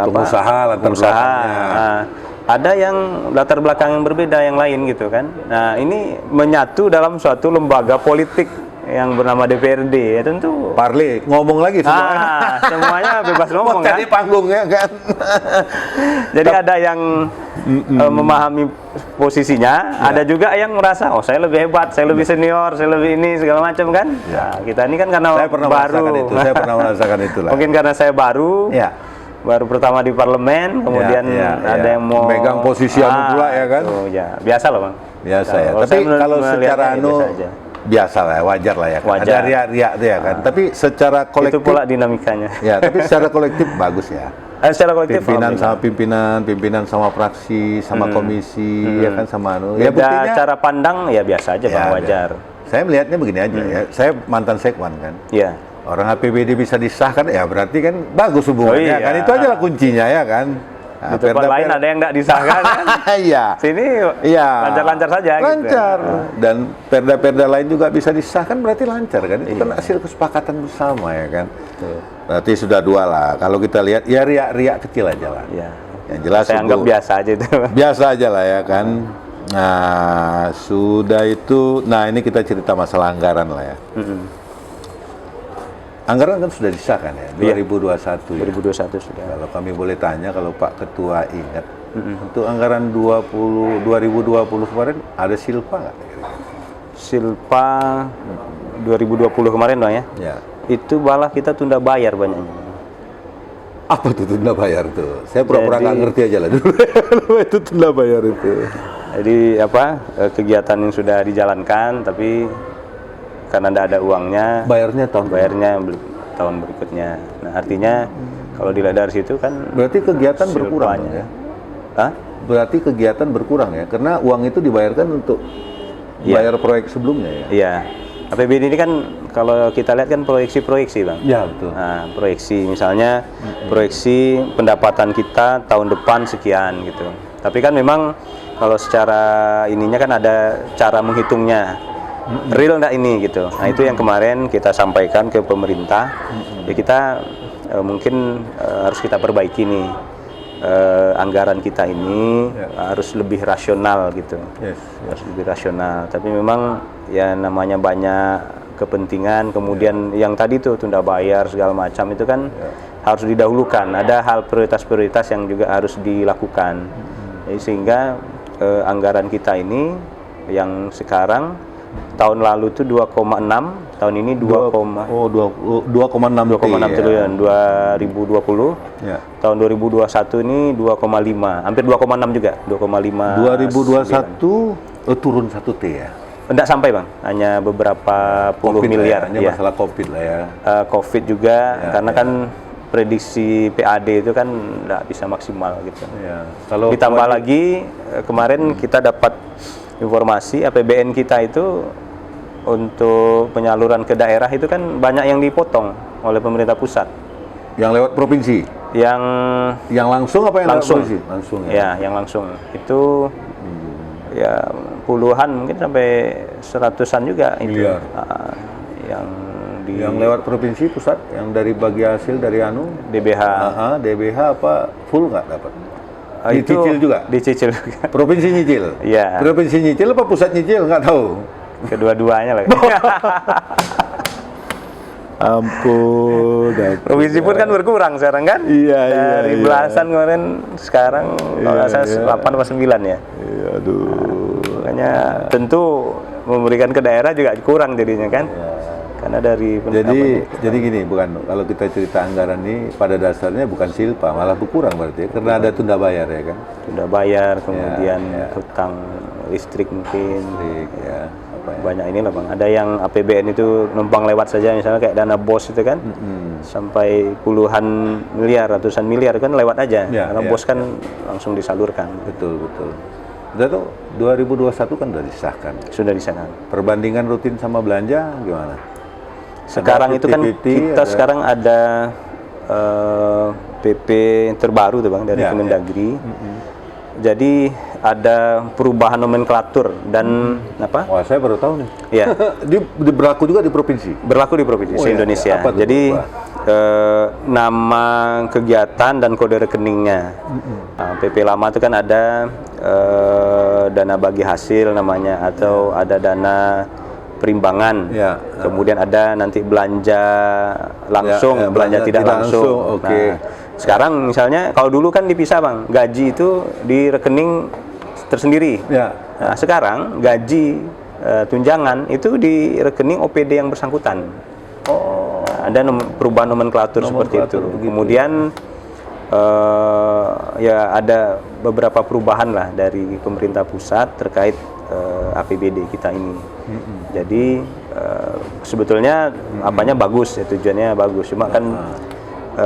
pengusaha, ada yang latar belakang yang berbeda yang lain gitu kan. Nah ini menyatu dalam suatu lembaga politik yang bernama DPRD ya tentu. Parli ngomong lagi semua. Semuanya bebas ngomong kan. Tadi panggungnya kan. Jadi ada yang memahami posisinya, ada juga yang merasa saya lebih hebat, saya lebih senior, saya lebih ini segala macam kan. Nah, kita ini kan karena baru. Saya pernah merasakan itu lah. Mungkin karena saya baru. Baru pertama di parlemen, kemudian ada yang mau megang posisi pula ya kan? Biasa loh Bang. Biasa ya. Tapi kalau secara biasa lah, wajar lah ya kan. Ada riak-riak tuh ya kan. Tapi secara kolektif itu pula dinamikanya. Ya, tapi secara kolektif bagus ya. Secara kolektif pimpinan sama fraksi, sama komisi, ya kan sama ya buktinya cara pandang ya biasa aja Bang, wajar. Saya melihatnya begini aja ya. Saya mantan sekwan kan. Iya. Orang APBD bisa disahkan, ya berarti kan bagus hubungannya kan. Itu aja lah kuncinya ya kan. Nah, di tempat lain ada yang nggak disahkan kan? Iya. Sini lancar-lancar saja. Lancar. Gitu. Dan perda-perda lain juga bisa disahkan, berarti lancar kan. Itu kan hasil kesepakatan bersama ya kan. Berarti sudah 2 lah. Kalau kita lihat ya riak-riak kecil aja lah. Iya. Yang jelas saya anggap biasa aja itu. Biasa aja lah ya kan. Nah, sudah itu. Nah, ini kita cerita masalah anggaran lah ya. Anggaran kan sudah disahkan ya, 2021 ya. 2021 sudah. Kalau kami boleh tanya, kalau Pak Ketua ingat, untuk anggaran 2020 kemarin ada silpa nggak? Silpa 2020 kemarin Bang ya? Ya. Itu malah kita tunda bayar banyaknya. Apa tuh tunda bayar tuh? Saya pura-pura nggak ngerti aja lah dulu. Itu tunda bayar itu. Jadi kegiatan yang sudah dijalankan, tapi karena tidak ada uangnya, bayarnya tahun berikutnya. Nah, artinya kalau dilihat dari situ kan Berarti kegiatan berkurang silpanya. ya? Hah? Berarti kegiatan berkurang ya? Karena uang itu dibayarkan untuk bayar proyek sebelumnya ya? Iya. APBD ini kan kalau kita lihat kan proyeksi-proyeksi, Bang. Ya, betul. Nah, proyeksi misalnya proyeksi pendapatan kita tahun depan sekian gitu. Tapi kan memang kalau secara ininya kan ada cara menghitungnya. Real enggak ini gitu. Nah, itu yang kemarin kita sampaikan ke pemerintah. Ya kita mungkin harus kita perbaiki nih. Anggaran kita ini harus lebih rasional gitu. Yes. Harus lebih rasional. Tapi memang ya namanya banyak kepentingan, kemudian yang tadi tuh tunda bayar segala macam itu kan harus didahulukan. Ada hal prioritas-prioritas yang juga harus dilakukan. Jadi sehingga anggaran kita ini yang sekarang tahun lalu itu 2,6, tahun ini 2,6 triliun 2020. Ya. Tahun 2021 ini 2,5, hampir 2,6 juga, 2,5. 2021 turun 1 T ya. Enggak sampai, Bang, hanya beberapa puluh COVID miliar. Ini Ya. masalah COVID lah ya. COVID juga, karena kan prediksi PAD itu kan enggak bisa maksimal gitu. Ya. Kalau Ditambah lagi kemarin kita dapat informasi APBN kita itu untuk penyaluran ke daerah itu kan banyak yang dipotong oleh pemerintah pusat. yang lewat provinsi, Yang langsung apa yang langsung, lewat provinsi? Langsung ya. ya, yang langsung itu ya puluhan mungkin sampai seratusan juga itu. Miliar. Yang lewat provinsi pusat, yang dari bagi hasil dari DBH. DBH apa full nggak dapat? Itu Dicicil juga? Dicicil juga. Provinsi nyicil? Iya. Provinsi nyicil apa pusat nyicil? Nggak tahu. Kedua-duanya lah. Ampun. Provinsi pun kan berkurang sekarang kan? Iya, Dari iya. belasan kemarin sekarang kalau nggak salah 8 atau 9 ya. Iya, aduh. Makanya tentu memberikan ke daerah juga kurang jadinya kan? Karena dari Jadi gini, bukan kalau kita cerita anggaran ini pada dasarnya bukan silpa, malah berkurang berarti ya, karena ada tunda bayar ya kan? sudah bayar, kemudian hutang listrik mungkin. Ya, apa ya? Banyak ini lah, Bang. Ada yang APBN itu numpang lewat saja, misalnya kayak dana BOS itu kan, sampai puluhan miliar, ratusan miliar kan lewat aja. Ya, Karena ya, BOS kan langsung disalurkan. Betul. Udah tuh 2021 kan udah disahkan. Sudah disana. Perbandingan rutin sama belanja gimana? Sekarang itu kan kita sekarang ada PP terbaru tuh, Bang, dari Kemendagri. Jadi ada perubahan nomenklatur dan apa? Wah, saya baru tahu nih. Ya, Di berlaku juga di provinsi. berlaku di provinsi se-Indonesia. Apa tuh Jadi nama kegiatan dan kode rekeningnya. Nah, PP lama itu kan ada dana bagi hasil namanya, atau ada dana perimbangan. Ya. Kemudian ada nanti belanja langsung, Ya, belanja tidak langsung. Oke. Nah, sekarang misalnya kalau dulu kan dipisah, Bang, gaji itu di rekening tersendiri. Ya. Nah, sekarang gaji tunjangan itu di rekening OPD yang bersangkutan. Ada perubahan nomenklatur seperti itu. begitu. Kemudian ya ada beberapa perubahan lah dari pemerintah pusat terkait APBD kita ini. Jadi sebetulnya apanya bagus ya, tujuannya bagus. Cuma kan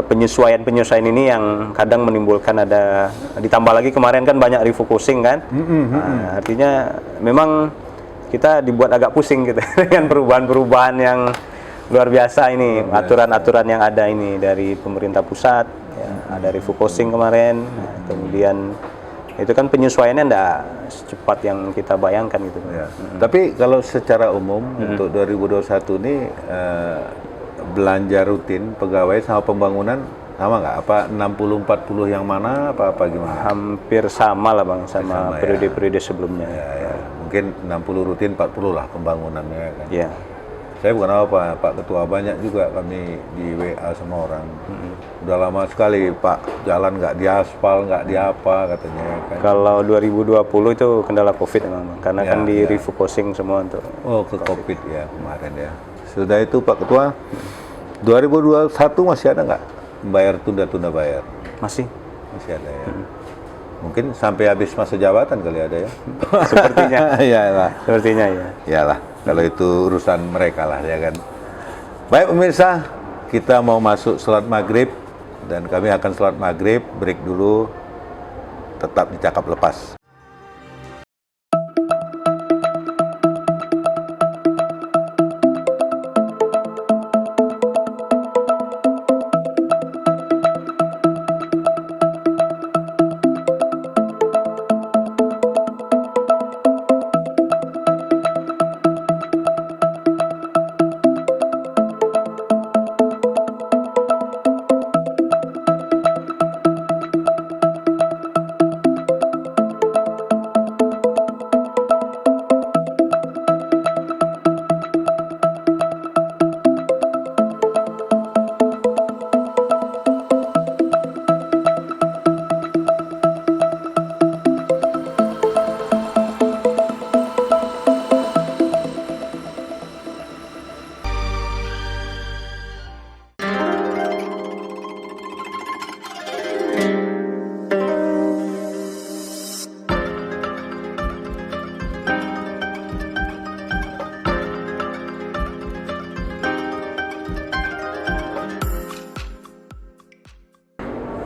penyesuaian ini yang kadang menimbulkan ada, ditambah lagi kemarin kan banyak refocusing kan. Nah, artinya memang kita dibuat agak pusing gitu dengan perubahan-perubahan yang luar biasa ini, aturan-aturan yang ada ini dari pemerintah pusat. Ya, ada refocusing kemarin, kemudian itu kan penyesuaiannya enggak secepat yang kita bayangkan gitu. Ya. Tapi kalau secara umum untuk 2021 ini belanja rutin pegawai sama pembangunan sama nggak? Apa 60-40 yang mana? Apa gimana? Hampir sama lah, Bang, sama ya. periode-periode sebelumnya. Ya. Mungkin 60 rutin, 40 lah pembangunannya kan. Ya. Saya bukan apa, Pak Ketua, banyak juga kami di WA sama orang. Udah lama sekali Pak, jalan nggak diaspal, nggak diapa katanya kan. Kalau 2020 itu kendala COVID memang, Bang. Karena kan di refocusing semua untuk ke COVID ya kemarin ya. Sudah itu Pak Ketua, 2021 masih ada nggak bayar tunda bayar? masih Masih ada ya. Mungkin sampai habis masa jabatan kali ada ya. sepertinya. Iyalah. Sepertinya ya. Iyalah, kalau itu urusan mereka lah ya kan. Baik pemirsa, kita mau masuk sholat maghrib dan kami akan sholat maghrib, break dulu, tetap di Cakap Lepas.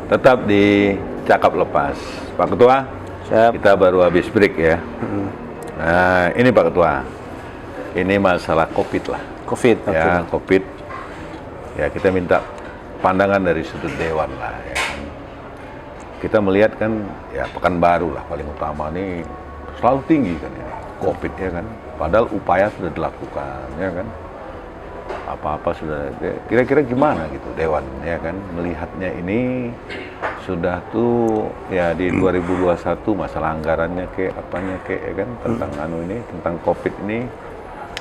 Tetap di Cakap Lepas. Pak Ketua, Siap. kita baru habis break ya. Nah, ini Pak Ketua, ini masalah COVID lah. COVID. Ya, COVID. Ya, kita minta pandangan dari sudut dewan lah. Ya. Kita melihat kan, ya Pekanbaru lah paling utama nih selalu tinggi kan ya, COVID ya kan. Padahal upaya sudah dilakukan, ya kan. Apa-apa sudah, kira-kira gimana gitu dewan ya kan melihatnya ini sudah tuh ya di 2021 masalah anggarannya apanya ya kan tentang ini tentang COVID ini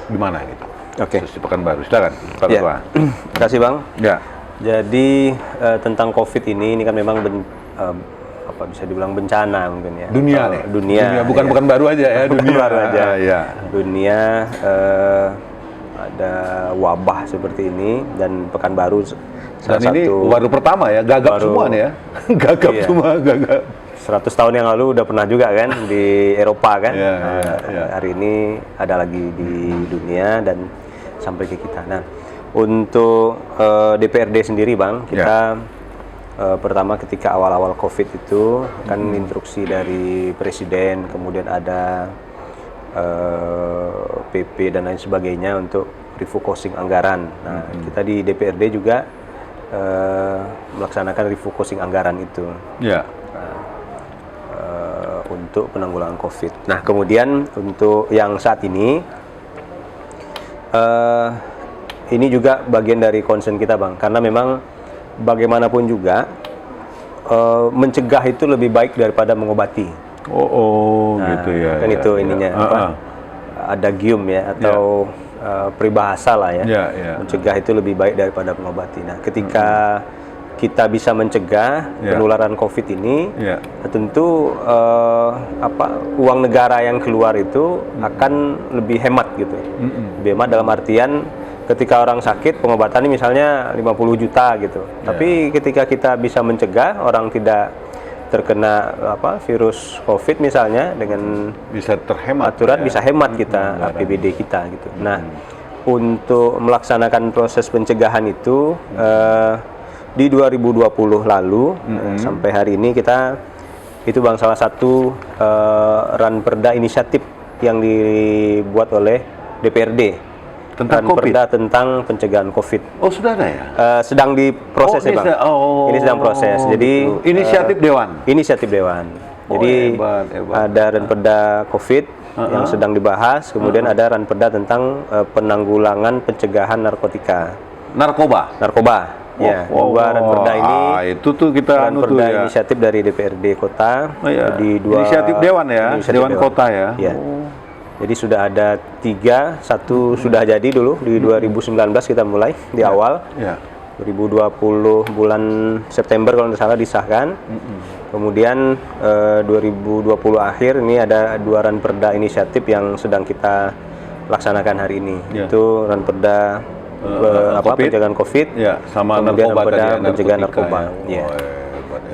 gimana gitu. Oke. Terus di Pekanbaru silakan Pak Ketua. Terima kasih Bang. Ya. Jadi tentang COVID ini kan memang apa bisa dibilang bencana mungkin ya. Dunia nih. Dunia bukan ya. Pekanbaru aja ya, dunia Baru aja. Ya. Dunia ada wabah seperti ini dan Pekanbaru salah Dan ini satu baru pertama ya, gagap semua nih ya. Gagap Iya. semua, gagap. 100 tahun yang lalu udah pernah juga kan di Eropa kan. Iya, Nah, iya. Hari ini ada lagi di dunia dan sampai ke kita. Nah, untuk DPRD sendiri Bang, kita pertama ketika awal-awal COVID itu kan instruksi dari Presiden, kemudian ada PP dan lain sebagainya untuk refocusing anggaran. Nah, kita di DPRD juga melaksanakan refocusing anggaran itu. Ya. Untuk penanggulangan COVID. Nah, kemudian untuk yang saat ini juga bagian dari concern kita Bang, karena memang bagaimanapun juga mencegah itu lebih baik daripada mengobati. Nah, gitu ya. kan ya, itu ya. ininya ada gium ya atau peribahasa lah ya. Ya. Mencegah itu lebih baik daripada mengobati. Nah, ketika kita bisa mencegah penularan COVID ini, tentu uang negara yang keluar itu akan lebih hemat gitu. Lebih hemat dalam artian ketika orang sakit pengobatannya misalnya 50 juta gitu. Tapi ketika kita bisa mencegah orang tidak terkena virus COVID misalnya dengan bisa terhemat aturan bisa hemat kita APBD kita gitu. Nah, untuk melaksanakan proses pencegahan itu di 2020 lalu sampai hari ini kita itu Bang salah satu ranperda inisiatif yang dibuat oleh DPRD tentang ranperda tentang pencegahan COVID. Oh, sudah ada ya? Sedang diproses ya Bang. Ini sedang proses. Jadi gitu. Inisiatif Dewan. Inisiatif Dewan. Jadi hebat. ada ranperda COVID yang sedang dibahas, kemudian ada ranperda tentang penanggulangan pencegahan narkotika. Narkoba. Ya, dua ranperda ini. Itu tuh kita ranperda ya. inisiatif dari DPRD Kota. Di inisiatif Dewan ya, Dewan Kota ya. Ya. Jadi sudah ada 3, satu sudah jadi dulu di 2019 kita mulai di awal. 2020 bulan September kalau tidak salah disahkan. Kemudian 2020 akhir ini ada 2 ranperda inisiatif yang sedang kita laksanakan hari ini. Itu ranperda pencegahan COVID, sama kemudian narkoba ranperda tadi, pencegahan narkoba. Ya.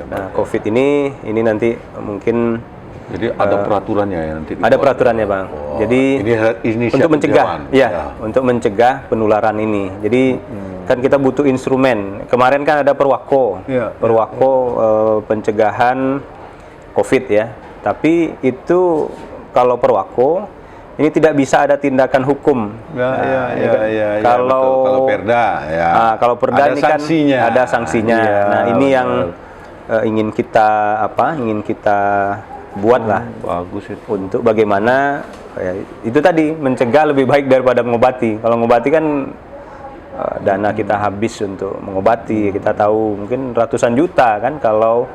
Nah, COVID ini nanti mungkin jadi ada peraturannya ya nanti. Ada peraturannya Bang. Jadi ini untuk mencegah, untuk mencegah penularan ini. Jadi kan kita butuh instrumen. Kemarin kan ada Perwako, Iya. Perwako pencegahan COVID ya. Tapi itu kalau Perwako ini tidak bisa ada tindakan hukum. Ya, Kalau betul. Kalau Perda, ya. Kalau Perda ada ini sanksinya. kan ada sanksinya. Iya, Nah ini betul. yang ingin kita buat lah. Bagus itu. Untuk bagaimana itu tadi mencegah lebih baik daripada mengobati. Kalau mengobati kan dana kita habis untuk mengobati. Kita tahu mungkin ratusan juta kan kalau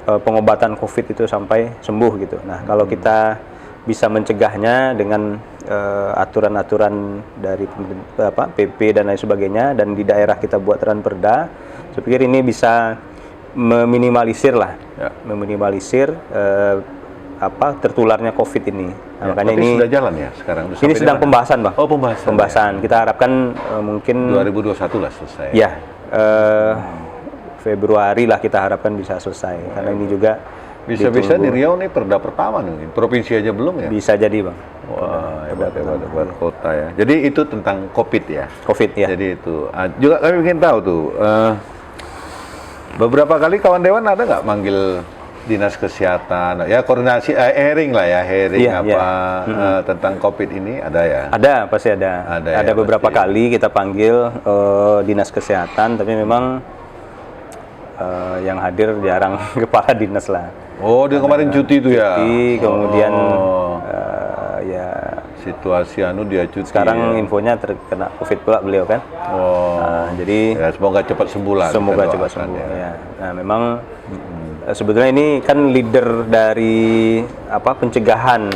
pengobatan COVID itu sampai sembuh gitu. Nah kalau kita bisa mencegahnya dengan aturan-aturan dari PP dan lain sebagainya, dan di daerah kita buat ranperda, saya pikir ini bisa meminimalisir lah, meminimalisir tertularnya COVID ini. Nah, makanya tapi ini sudah jalan ya sekarang. Ini sedang pembahasan, Bang. Oh, pembahasan. Pembahasan. Kita harapkan mungkin 2021 lah selesai. Ya, Februari lah kita harapkan bisa selesai. Karena ini juga Bisa-bisa di Riau nih perda pertama nih. Provinsi aja belum ya? bisa jadi, Bang. Wah, hebat kota ya. Jadi itu tentang COVID ya. COVID ya. Jadi itu. Juga kami ingin tahu tuh. Beberapa kali kawan dewan ada nggak manggil dinas kesehatan? Ya koordinasi, hearing lah ya, hearing tentang COVID ini ada ya? Ada, pasti ada. Ada beberapa kali kita panggil dinas kesehatan, tapi memang yang hadir jarang kepala dinas lah. Oh, dia kemarin cuti itu ya? Cuti, kemudian ya situasi dia cuti. sekarang infonya terkena COVID pula beliau kan. Jadi ya, semoga cepat sembuh lah. Semoga cepat sembuh ya. Nah, memang sebetulnya ini kan leader dari pencegahan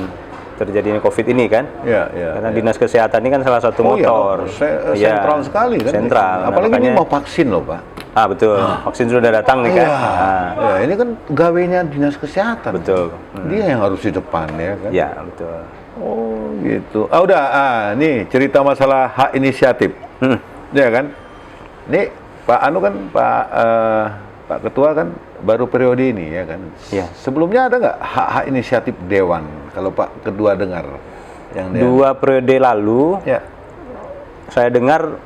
terjadinya COVID ini kan. Karena dinas kesehatan ini kan salah satu motor. Sentral sekali kan. Sentral. Apalagi ini mau vaksin loh, Pak. Betul. Vaksin sudah datang nih kan. Ini kan gawenya dinas kesehatan. Betul. Dia yang harus di depan ya kan. Ya, betul. Oh, gitu. Nih cerita masalah hak inisiatif. Ya kan? Nih Pak Anu kan Pak Ketua kan baru periode ini ya kan. Ya. Sebelumnya ada nggak hak inisiatif Dewan? Kalau Pak Kedua dengar yang Dua periode lalu, saya dengar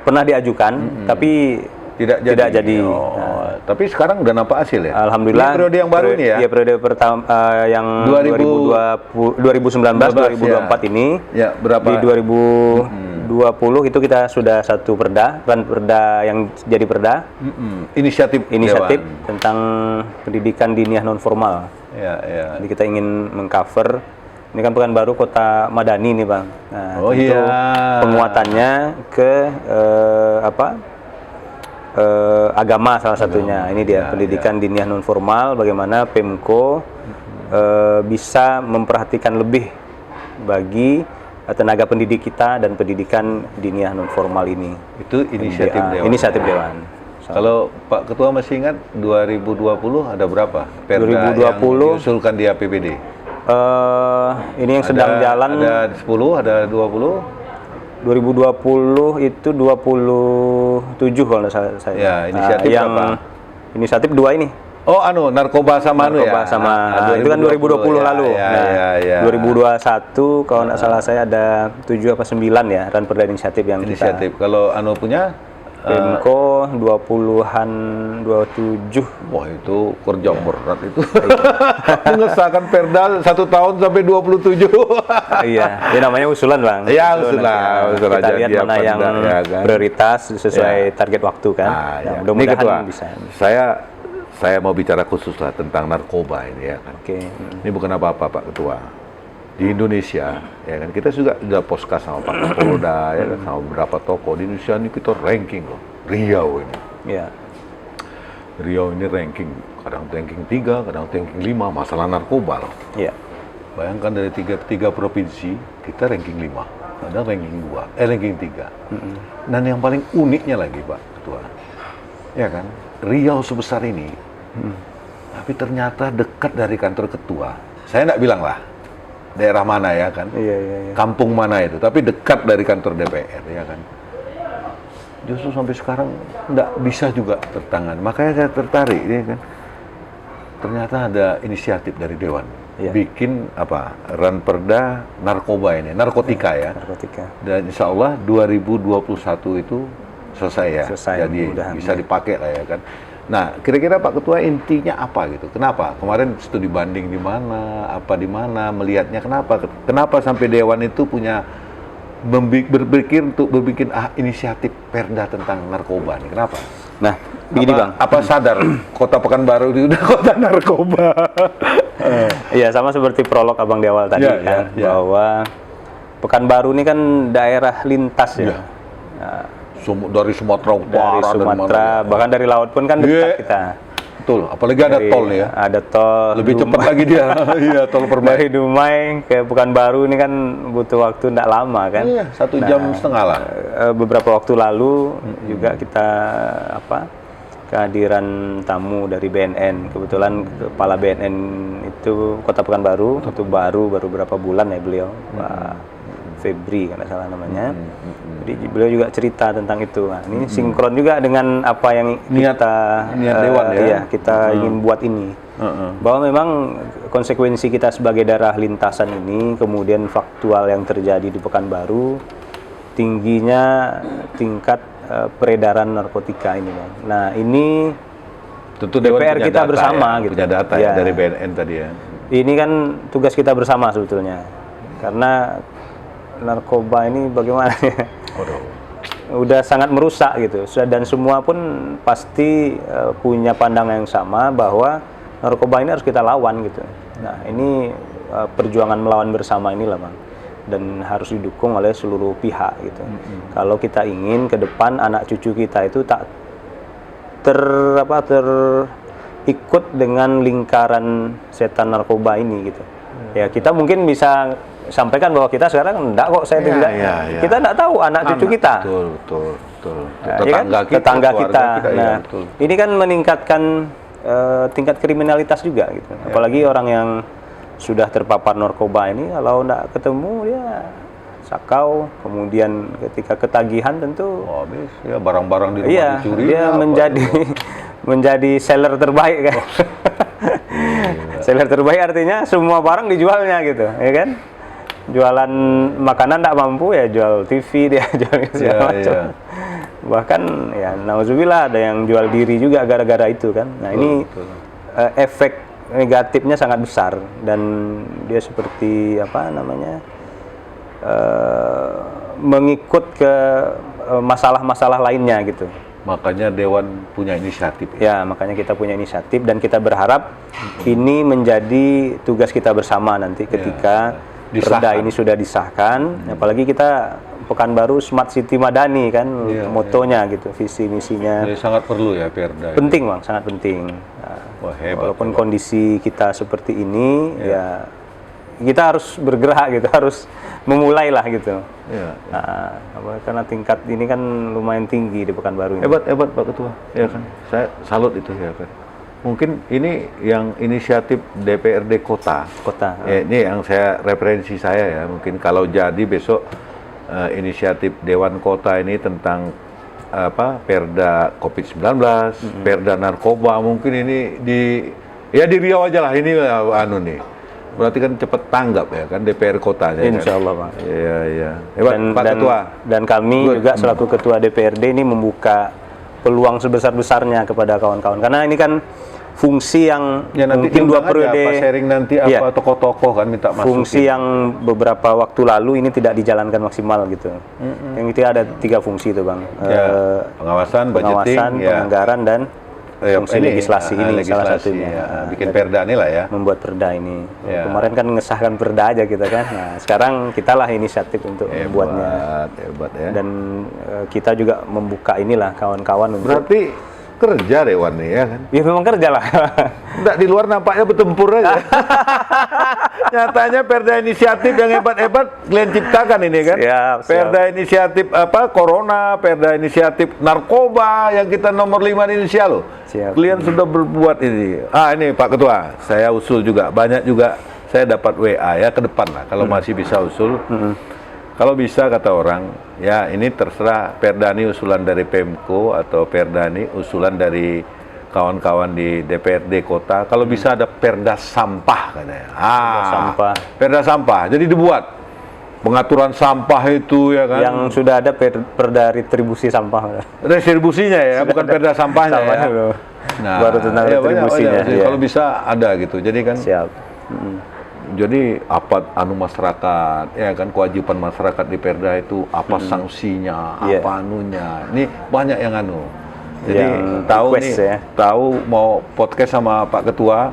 pernah diajukan, tapi tidak jadi. Tapi sekarang udah nampak hasil ya? Alhamdulillah. Ini periode yang baru nih ya? Iya, periode pertama yang 2019-2024 ini. Ya, berapa? Di 2020 itu kita sudah satu perda yang jadi perda. Inisiatif Dewan. tentang pendidikan diniah non formal. Jadi kita ingin mengcover. Ini kan Pekanbaru kota madani nih, Bang. Nah, penguatannya ke agama salah satunya. Ini dia pendidikan diniah non formal, bagaimana Pemko bisa memperhatikan lebih bagi tenaga pendidik kita dan pendidikan diniah non formal ini. Itu inisiatif Dewan. Inisiatif Dewan. Kalau Pak Ketua masih ingat 2020 ada berapa perda 2020 yang diusulkan di APBD? Ini yang sedang jalan. Ada 10, ada 20. 2020 itu 27 kalau salah saya. Ya, inisiatif yang apa? Inisiatif 2 ini. Oh, narkoba sama narkoba itu kan 2020 lalu. 2021 kalau nggak salah saya ada 7 apa 9 ya ranperda inisiatif yang inisiatif. Kalau punya Pemko 20-an 27. Wah, itu kerja berat itu. Mengesahkan perda 1 tahun sampai 27. Iya, ini namanya usulan, Bang. Iya, usulan. Kita lihat mana yang prioritas sesuai target waktu kan. Mudah-mudahan bisa. Saya mau bicara khusus lah tentang narkoba ini ya kan. Ini bukan apa-apa Pak Ketua. Di Indonesia, ya kan kita juga sudah poskas sama Pak Kapolda, ya kan sama beberapa toko di Indonesia ini kita ranking loh, Riau ini. Riau ini ranking, kadang ranking 3, kadang ranking 5 masalah narkoba loh. Bayangkan dari tiga provinsi kita ranking 5, ada ranking 2, ranking 3. Dan yang paling uniknya lagi Pak Ketua, ya kan Riau sebesar ini, tapi ternyata dekat dari kantor ketua. Saya nggak bilang lah daerah mana ya kan, kampung mana itu, tapi dekat dari kantor DPR ya kan. Justru sampai sekarang nggak bisa juga tertangan. Makanya saya tertarik ya kan. Ternyata ada inisiatif dari Dewan, bikin ranperda narkoba ini, narkotika ya. Narkotika. Dan insya Allah 2021 itu selesai ya. Selesai, Jadi mudah-mudahan, bisa ya. dipakai lah ya kan. Nah, kira-kira Pak Ketua intinya apa gitu? Kenapa? Kemarin studi banding di mana, apa di mana, melihatnya kenapa? Kenapa sampai Dewan itu punya berpikir untuk berbikin inisiatif perda tentang narkoba nih? Kenapa? Nah, begini Bang. Apa sadar Kota Pekanbaru itu udah kota narkoba? Iya, sama seperti prolog Abang di awal tadi Ya, kan, ya. bahwa Pekanbaru ini kan daerah lintas ya. Ya. Nah, Dari Sumatera dari Utara dan Sumatera, mana. bahkan dari laut pun kan Iya. dekat kita. Betul, apalagi ada Dari- tol nih ya. Ada tol. Lebih cepat lagi dia. Iya, tol Permai. Dari Dumai ke Pekanbaru ini kan butuh waktu tidak lama kan. Iya, 1,5 jam lah. Beberapa waktu lalu juga kita kehadiran tamu dari BNN. Kebetulan kepala BNN itu Kota Pekanbaru, itu baru beberapa bulan ya beliau, Pak Febri kalau salah namanya. Jadi beliau juga cerita tentang itu. Nah, ini sinkron juga dengan apa yang Niat Dewan ya. Iya, kita ingin buat ini. Bahwa memang konsekuensi kita sebagai daerah lintasan ini, kemudian faktual yang terjadi di Pekanbaru, tingginya tingkat peredaran narkotika ini, Bang. Nah, ini Tentu Dewan DPR punya kita data bersama ya, gitu. punya data Iya. ya dari BNN tadi ya. ini kan tugas kita bersama sebetulnya. Karena narkoba ini bagaimana ya? Udah sangat merusak gitu. Dan semua pun pasti punya pandangan yang sama bahwa narkoba ini harus kita lawan gitu. Nah, ini perjuangan melawan bersama inilah, Bang. Dan harus didukung oleh seluruh pihak gitu. Kalau kita ingin ke depan anak cucu kita itu tak terikut dengan lingkaran setan narkoba ini gitu. Ya, kita mungkin bisa sampaikan bahwa kita sekarang enggak kok, saya tidak. iya. Kita enggak tahu anak cucu kita. Betul. Nah, ya kan? Tetangga kita. Nah, ya, betul. ini kan meningkatkan tingkat kriminalitas juga gitu. Apalagi orang yang sudah terpapar narkoba ini, kalau enggak ketemu dia sakau, kemudian ketika ketagihan tentu Habis ya barang-barang di rumah iya, dicuri. dia menjadi seller terbaik kan. Seller terbaik artinya semua barang dijualnya gitu, ya kan? Jualan makanan tidak mampu ya jual TV, dia jual segala macam. Iya. Bahkan ya nauzubillah ada yang jual diri juga gara-gara itu kan. Nah, ini efek negatifnya sangat besar dan dia seperti mengikut ke masalah-masalah lainnya gitu. Makanya Dewan punya inisiatif. Ya, makanya kita punya inisiatif dan kita berharap ini menjadi tugas kita bersama nanti ketika perda ini sudah disahkan. Apalagi kita Pekanbaru Smart City Madani kan motonya gitu, visi misinya. Jadi sangat perlu ya perda. Penting, Bang, sangat penting. Nah, Wah, hebat. walaupun kondisi kita seperti ini ya kita harus bergerak gitu, harus memulailah gitu. Iya. Nah, karena tingkat ini kan lumayan tinggi di Pekanbaru ini. Hebat Pak Ketua. Ya kan. Saya salut itu ya kan. Mungkin ini yang inisiatif DPRD Kota. Ya, ini yang referensi saya ya. Mungkin kalau jadi besok inisiatif Dewan Kota ini tentang Perda COVID-19, Perda narkoba, mungkin ini di Riau aja lah ini nih. Berarti kan cepat tanggap ya kan DPR Kotanya. Insya Allah, Bang. Iya. Hebat Pak Ketua. Dan kami juga selaku Ketua DPRD ini membuka peluang sebesar-besarnya kepada kawan-kawan. Karena ini kan fungsi yang nanti mungkin 2 periode Pak sharing nanti tokoh-tokoh kan minta masuk. Fungsi yang beberapa waktu lalu ini tidak dijalankan maksimal gitu. Yang itu ada 3 fungsi itu, Bang. Pengawasan, budgeting, penganggaran dan fungsi legislasi ini salah satunya. Bikin perda ini lah ya. Membuat perda ini. Kemarin kan mengesahkan perda aja kita kan. Nah, sekarang kita lah inisiatif untuk membuatnya. Hebat ya. Dan kita juga membuka inilah kawan-kawan untuk. Berarti kerja Dewan nih ya kan? Ya memang kerja lah. Enggak, di luar nampaknya bertempur aja. Nyatanya perda inisiatif yang hebat-hebat kalian ciptakan ini kan? Siap. Perda inisiatif Corona, perda inisiatif narkoba yang kita nomor 5 di Indonesia loh. Siap. Kalian sudah berbuat ini. Ini Pak Ketua, saya usul juga. Banyak juga saya dapat WA ya ke depan lah kalau masih bisa usul. Kalau bisa kata orang, ya ini terserah perda ini usulan dari Pemko atau perda ini usulan dari kawan-kawan di DPRD Kota. Kalau bisa ada perda sampah katanya. Sampah. Perda sampah. Jadi dibuat pengaturan sampah itu ya kan. Yang sudah ada perda retribusi sampah. Retribusinya ya, bukan perda sampahnya ya. Dulu. Nah, Baru tentang retribusinya. banyak. Kalau bisa ada gitu. Jadi kan Siap. jadi apa masyarakat ya kan, kewajiban masyarakat di perda itu apa sanksinya, Iya. apa anunya. Ini banyak yang jadi Yang tahu request nih, ya. tahu mau podcast sama Pak Ketua,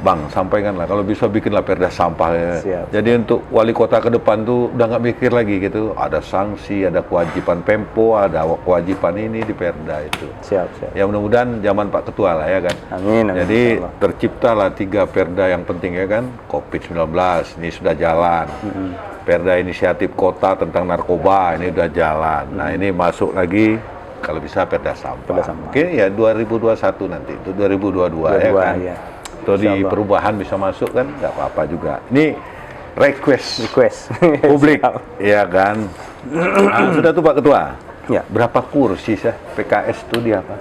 Bang, sampaikanlah kalau bisa bikinlah perda sampah ya. Siap. Jadi untuk wali kota ke depan tuh udah nggak mikir lagi gitu, ada sanksi, ada kewajiban Pempo, ada kewajiban ini di perda itu. Siap. Ya mudah-mudahan zaman Pak Ketua lah ya kan. Amin. Jadi insyaallah. terciptalah 3 perda yang penting ya kan. COVID-19 ini sudah jalan. Perda inisiatif kota tentang narkoba ini udah jalan. Nah ini masuk lagi kalau bisa perda sampah. Perda sampah. Mungkin ya 2021 nanti, itu 2022 ya kan. Ya. Atau di Insyaallah. perubahan bisa masuk kan, nggak apa-apa juga. Ini request publik, ya kan. Nah, sudah tuh Pak Ketua. Ya. Berapa kursi sih PKS itu di apa?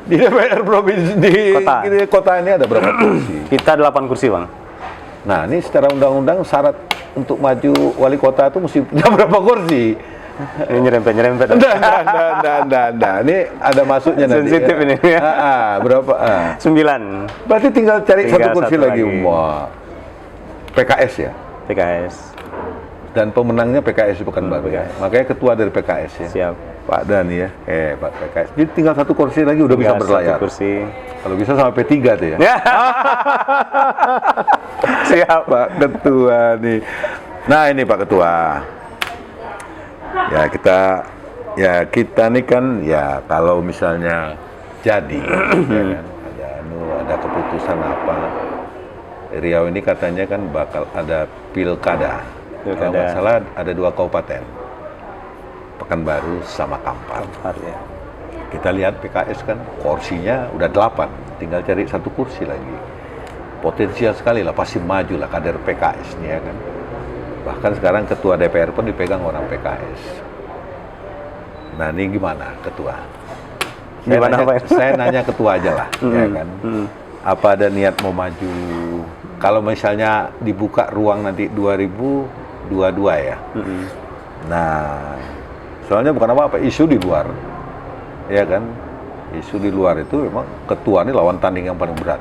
Di DPR provinsi di kota ini ada berapa kursi? Kita 8 kursi, Bang. Nah, ini secara undang-undang syarat untuk maju wali kota itu mesti punya berapa kursi? Ini nyerempet. Nah, ini ada masuknya nanti. Sensitif ya. ini. Berapa? 9 Berarti tinggal cari Tinggal satu kursi satu lagi. lagi. Wah. PKS ya. PKS. Dan pemenangnya PKS Pekanbaru. PKS. Makanya ketua dari PKS ya. Siap. Pak Dani ya. Pak PKS. Jadi tinggal satu kursi lagi udah bisa Tinggal berlayar. satu kursi. Kalau bisa sampai P3 tuh ya. Siap. Pak Ketua nih. Nah, ini Pak Ketua. Ya kita nih kan ya kalau misalnya jadi ya kan, ada keputusan apa. Riau ini katanya kan bakal ada pilkada. Kalau nggak salah ada 2 kabupaten. Pekanbaru sama Kampar. Ya. Kita lihat PKS kan kursinya udah 8, tinggal cari satu kursi lagi. Potensial sekali lah, pasti maju lah kader PKS nih ya kan. Bahkan sekarang ketua DPR pun dipegang orang PKS. Nah ini gimana ketua? Saya nanya ketua aja lah, ya kan. Apa ada niat mau maju? Kalau misalnya dibuka ruang nanti 2022 ya. Nah, soalnya bukan apa-apa, isu di luar, ya kan. Isu di luar itu memang ketua ini lawan tanding yang paling berat.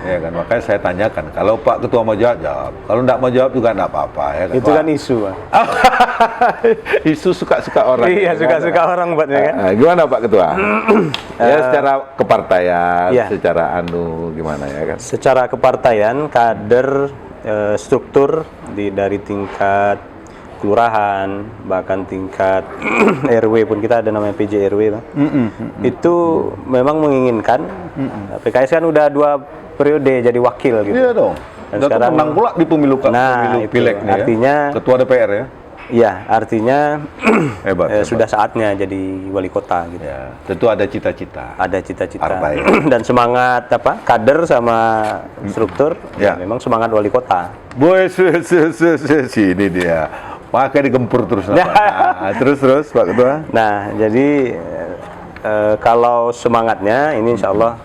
Ya kan, makanya saya tanyakan, kalau Pak Ketua mau jawab, jawab. Kalau enggak mau jawab juga enggak apa-apa ya kan. Itu kan isu, Bang. Isu suka-suka orang. Iya, suka-suka orang buatnya kan. Gimana Pak Ketua? Ya secara kepartaian, Iya. secara gimana ya kan? Secara kepartaian, kader, struktur dari tingkat kelurahan, bahkan tingkat RW pun kita ada namanya PJ RW, Bang. Itu memang menginginkan. PKS kan udah 2 periode jadi wakil gitu. Iya dong. Dan sekarang menang pula di pemilu pileg nih artinya, ya. Ketua DPR ya. Iya, artinya Hebat. sudah saatnya jadi wali kota gitu. Ya, tentu ada cita-cita. Ada cita-cita Partai. dan semangat kader sama struktur Ya. memang semangat wali kota. Boy, sini dia. Pakai digempur terus. Nah, terus Pak Ketua. Nah, jadi kalau semangatnya ini insya Allah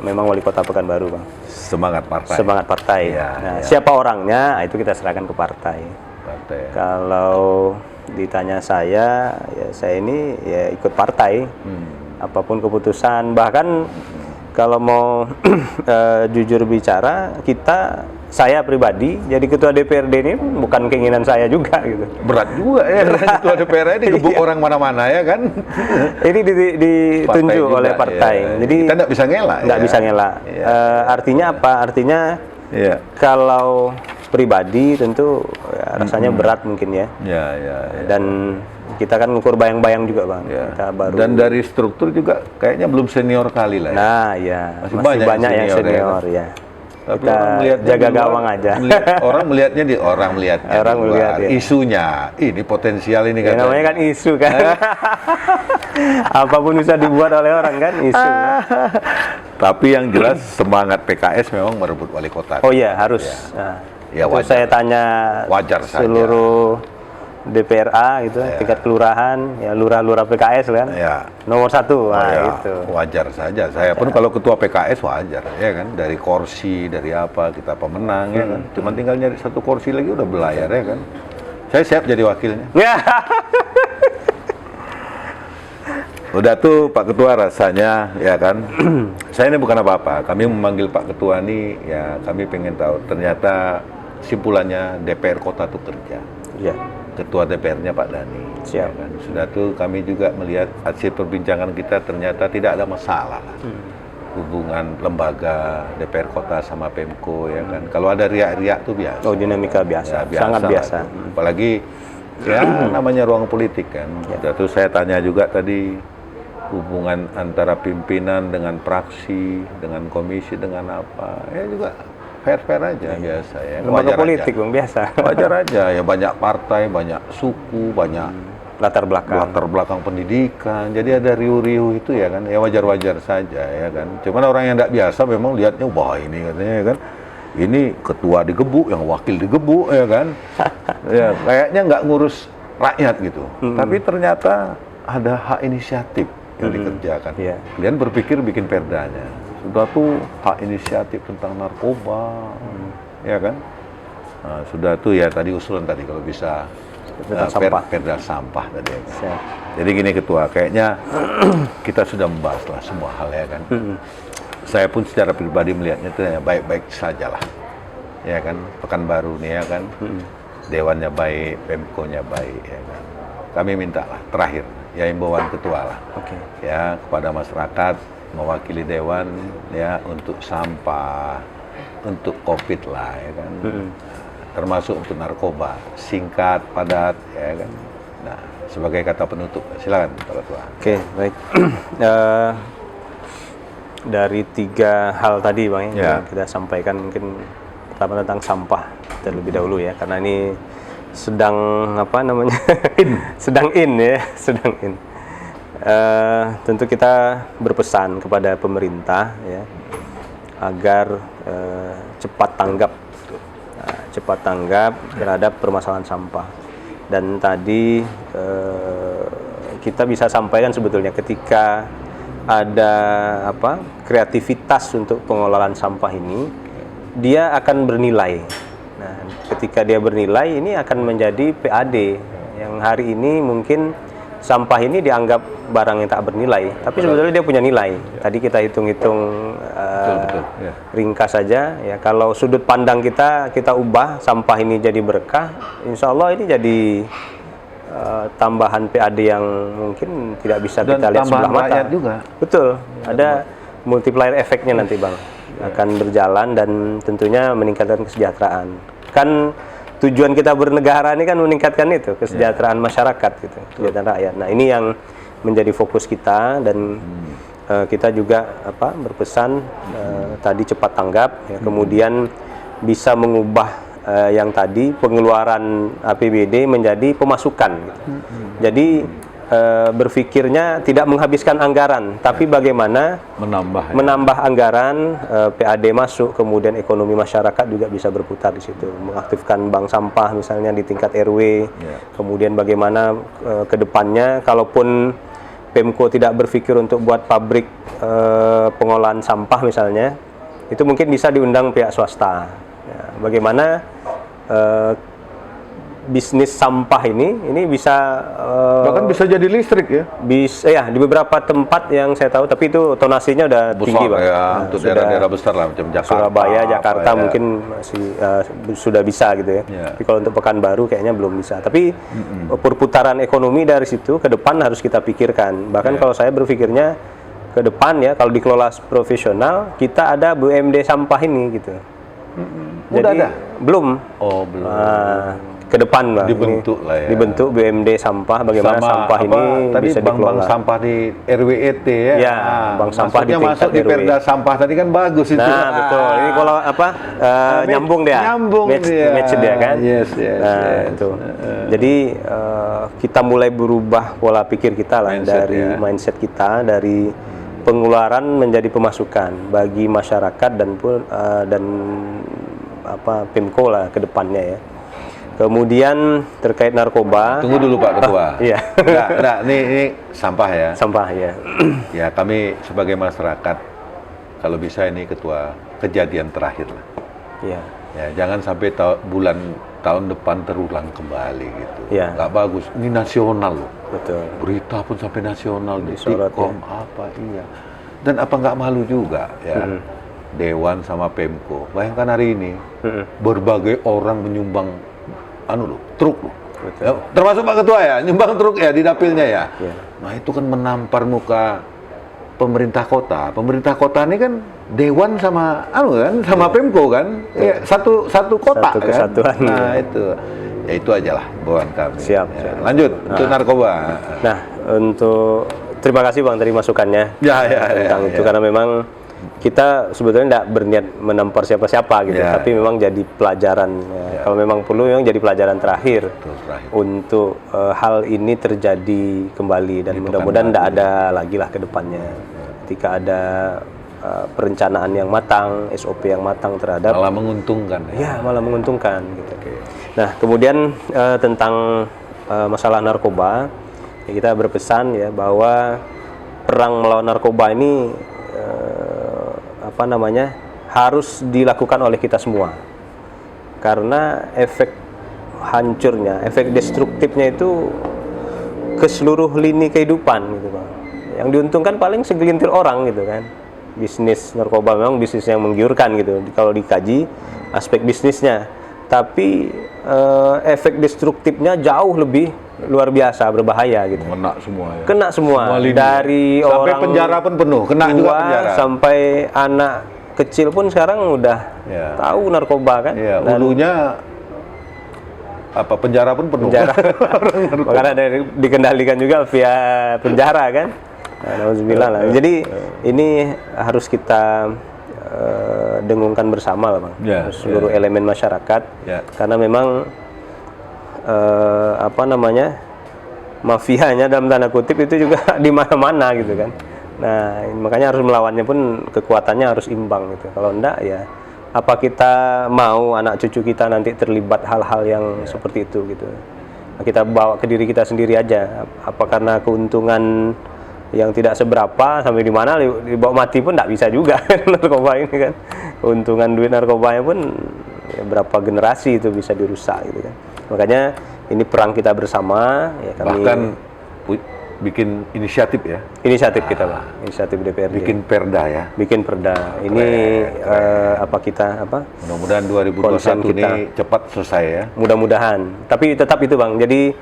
memang wali kota Pekanbaru, Bang. Semangat partai. Semangat partai. Ya, Nah, ya. siapa orangnya itu kita serahkan ke partai. Partai. Kalau ditanya saya, ya saya ini ya ikut partai. Apapun keputusan, bahkan kalau mau jujur bicara, saya pribadi jadi ketua DPRD ini bukan keinginan saya juga gitu. Berat juga ya, ketua DPR ini gebuk orang mana-mana ya kan. Ini ditunjuk oleh partai. Ya. Jadi kita nggak bisa ngelak. nggak bisa ngelak. Ya. Artinya apa? Artinya kalau pribadi tentu ya, rasanya berat mungkin ya. Ya. Dan kita kan ngukur bayang-bayang juga, Bang. Ya. Kita baru. Dan dari struktur juga kayaknya belum senior kali lah ya. Nah, ya Masih banyak yang senior, ya. Tapi Kita orang melihatnya jaga di luar, gawang aja. Orang melihatnya di luar. Ya. Isunya, ini potensial ini Ya, kan. namanya kan isu kan. Apapun bisa dibuat oleh orang kan isu. Tapi yang jelas semangat PKS memang merebut wali kota. Oh iya harus. Ya. Nah, Ya, itu wajar. saya tanya Wajar saja. seluruh DPRA gitu, tingkat kelurahan, ya lurah-lurah PKS kan. Ya. Nomor 1, nah Ya, itu. wajar saja. Saya pun kalau ketua PKS wajar, ya kan. Dari kursi, dari apa kita pemenang, ya kan. Cuma tinggal nyari satu kursi lagi udah belayar, ya kan. Saya siap jadi wakilnya. Ya. Udah tuh Pak Ketua rasanya, ya kan. Saya ini bukan apa-apa. Kami memanggil Pak Ketua ini, ya kami pengen tahu. Ternyata simpulannya DPR Kota tuh kerja. Iya. Ketua DPR-nya Pak Dhani. Siap. Ya kan? Sudah tuh kami juga melihat hasil perbincangan kita ternyata tidak ada masalah. Hubungan lembaga DPR Kota sama Pemko, ya kan. Kalau ada riak-riak tuh biasa. Oh, dinamika biasa. Ya, Sangat lah biasa. tuh. Apalagi ya namanya ruang politik kan. Ya. Terus saya tanya juga tadi hubungan antara pimpinan dengan praksi, dengan komisi, dengan apa. Ya juga fair-fair aja biasa ya. Lembaga Wajar politik aja. Bang, biasa. Wajar aja ya, banyak partai, banyak suku, banyak Latar belakang. belakang pendidikan. Jadi ada riuh-riuh itu ya kan. Ya wajar-wajar saja ya kan. Cuman orang yang tidak biasa memang lihatnya wah ini katanya ya kan. Ini ketua digebuk, yang wakil digebuk ya kan. Ya kayaknya nggak ngurus rakyat gitu. Tapi ternyata ada hak inisiatif yang dikerjakan. Iya. Kalian berpikir bikin perdanya. Sudah tuh hak inisiatif tentang narkoba, ya kan? Nah, sudah tuh ya tadi usulan tadi kalau bisa Tentang sampah. perda sampah tadi. Ya kan? Siap. Jadi gini Ketua, kayaknya kita sudah membahas lah semua hal ya kan. Saya pun secara pribadi melihatnya itu ya baik-baik saja lah, ya kan. Pekanbaru nih ya kan, dewannya baik, Pemko-nya baik, ya kan. Kami minta lah terakhir, ya himbauan Ketua lah, Oke. ya kepada masyarakat mewakili dewan ya untuk sampah, untuk COVID lah ya kan. Termasuk untuk narkoba, singkat, padat, ya kan. Nah, sebagai kata penutup, silakan Pak Ketua. Oke, baik. Dari 3 hal tadi Bang Ya. yang kita sampaikan, mungkin pertama tentang sampah terlebih dahulu ya, karena ini sedang apa namanya sedang in ya, sedang in. Tentu kita berpesan kepada pemerintah ya agar cepat tanggap terhadap permasalahan sampah. Dan tadi kita bisa sampaikan sebetulnya ketika ada kreativitas untuk pengelolaan sampah ini, dia akan bernilai. Nah, ketika dia bernilai, ini akan menjadi PAD yang hari ini mungkin sampah ini dianggap barang yang tak bernilai, tapi sebetulnya dia punya nilai. Tadi kita hitung-hitung Betul, ya. ringkas saja ya. Kalau sudut pandang kita ubah sampah ini jadi berkah, insya Allah ini jadi tambahan PAD yang mungkin tidak bisa Dan kita lihat sebelah mata. rakyat juga. Betul, ada multiplier efeknya nanti Bang, akan berjalan dan tentunya meningkatkan kesejahteraan. Kan tujuan kita bernegara ini kan meningkatkan itu kesejahteraan masyarakat gitu, kesejahteraan rakyat. Nah ini yang menjadi fokus kita dan kita juga berpesan tadi cepat tanggap, ya, kemudian bisa mengubah yang tadi pengeluaran APBD menjadi pemasukan. Gitu. Jadi berpikirnya tidak menghabiskan anggaran, tapi bagaimana menambah anggaran, PAD masuk, kemudian ekonomi masyarakat juga bisa berputar di situ, mengaktifkan bank sampah misalnya di tingkat RW, kemudian bagaimana ke depannya kalaupun Pemko tidak berpikir untuk buat pabrik pengolahan sampah misalnya, itu mungkin bisa diundang pihak swasta. Ya, bagaimana bisnis sampah ini bisa Bahkan bisa jadi listrik ya. Bisa ya, di beberapa tempat yang saya tahu, tapi itu tonasinya udah tinggi Bang. ya, Nah, untuk sudah daerah-daerah besar lah macam Jakarta. Surabaya, Jakarta apa, ya. mungkin masih sudah bisa gitu ya. Ya. Tapi kalau untuk Pekanbaru kayaknya belum bisa. Tapi perputaran ekonomi dari situ ke depan harus kita pikirkan. Bahkan kalau saya berpikirnya ke depan ya, kalau dikelola profesional, kita ada BUMD sampah ini gitu. Udah ada? Belum. Oh, belum. Ke depan Bang, Dibentuk ini, lah ya. dibentuk BUMD sampah, bagaimana sampah ini tadi bisa bank dikelola. sampah di RWET ya. Ya, bank sampah di tingkat masuk di RW. perda sampah tadi kan bagus itu. Nah, betul. Ini kalau nyambung dia. Nyambung dia. Match dia kan. Yes. Itu. Jadi kita mulai berubah pola pikir kita lah, Mindset, dari ya. mindset kita, dari pengeluaran menjadi pemasukan bagi masyarakat dan Pemko lah ke depannya ya. Kemudian terkait narkoba. Tunggu dulu Pak Ketua. Iya. Nah, ini sampah ya. Sampah ya. Ya, kami sebagai masyarakat kalau bisa ini Ketua kejadian terakhir lah. Iya. Ya, jangan sampai bulan tahun depan terulang kembali gitu. Ya. Nggak bagus. Ini nasional loh. Betul. Berita pun sampai nasional, di Disorot, Tikom, apa, iya. Dan apa nggak malu juga ya, Dewan sama Pemko. Bayangkan hari ini, berbagai orang menyumbang, truk loh. Ya, termasuk Pak Ketua ya, nyumbang truk ya di dapilnya ya. Ya. Nah itu kan menampar muka pemerintah kota. Pemerintah kota ini kan Dewan sama sama Pemko kan, ya, satu kota Satu kesatuan. kan. Nah itu, ya itu aja lah bawaan kami. Siap. Ya, lanjut untuk narkoba. Nah, untuk terima kasih Bang tadi masukannya tentang itu, karena memang kita sebetulnya tidak berniat menampar siapa-siapa gitu, tapi memang jadi pelajaran. Kalau memang perlu, memang jadi pelajaran terakhir untuk hal ini terjadi kembali, dan mudah-mudahan tidak ada lagi lah ke depannya. Ketika ada perencanaan yang matang, SOP yang matang terhadap malah menguntungkan malah menguntungkan gitu. Nah, kemudian tentang masalah narkoba, ya, kita berpesan ya bahwa perang melawan narkoba ini harus dilakukan oleh kita semua, karena efek hancurnya, efek destruktifnya itu ke seluruh lini kehidupan gitu Bang. Yang diuntungkan paling segelintir orang gitu kan. Bisnis narkoba memang bisnis yang menggiurkan gitu kalau dikaji aspek bisnisnya, tapi efek destruktifnya jauh lebih luar biasa, berbahaya gitu. Kena semua dari sampai orang penjara pun penuh, kena juga penjara. Sampai anak kecil pun sekarang udah tahu narkoba kan. Ya, ulunya penjara pun penuh. Karena dikendalikan juga via penjara kan. Alhamdulillah lah. Jadi ini harus kita dengungkan bersama lah Bang, seluruh elemen masyarakat, karena memang mafianya dalam tanda kutip itu juga di mana-mana gitu kan. Nah, makanya harus melawannya pun kekuatannya harus imbang gitu. Kalau enggak ya apa kita mau anak cucu kita nanti terlibat hal-hal yang seperti itu gitu. Nah, kita bawa ke diri kita sendiri aja. Apa karena keuntungan yang tidak seberapa sampai di mana dibawa mati pun tidak bisa juga narkoba ini kan. Keuntungan duit narkobanya pun ya, berapa generasi itu bisa dirusak gitu kan. Makanya ini perang kita bersama ya, kami bahkan bikin inisiatif ya. Inisiatif kita Pak, inisiatif DPRD. Bikin perda ya. Bikin perda. Ini mudah-mudahan 2021 ini cepat selesai ya. Mudah-mudahan. Tapi tetap itu Bang. Jadi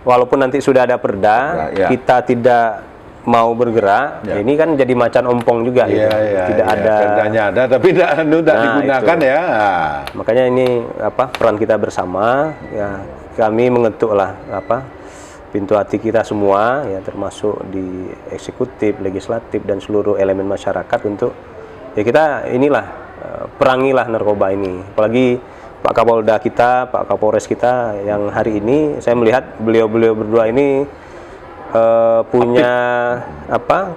walaupun nanti sudah ada perda, kita tidak mau bergerak, ini kan jadi macan ompong juga gitu. Tidak ada perdanya ada tapi tidak digunakan itu. Ya. Makanya ini peran kita bersama ya, kami mengetuk lah pintu hati kita semua ya, termasuk di eksekutif, legislatif dan seluruh elemen masyarakat untuk ya kita perangilah narkoba ini. Apalagi Pak Kapolda kita, Pak Kapolres kita yang hari ini saya melihat beliau-beliau berdua ini punya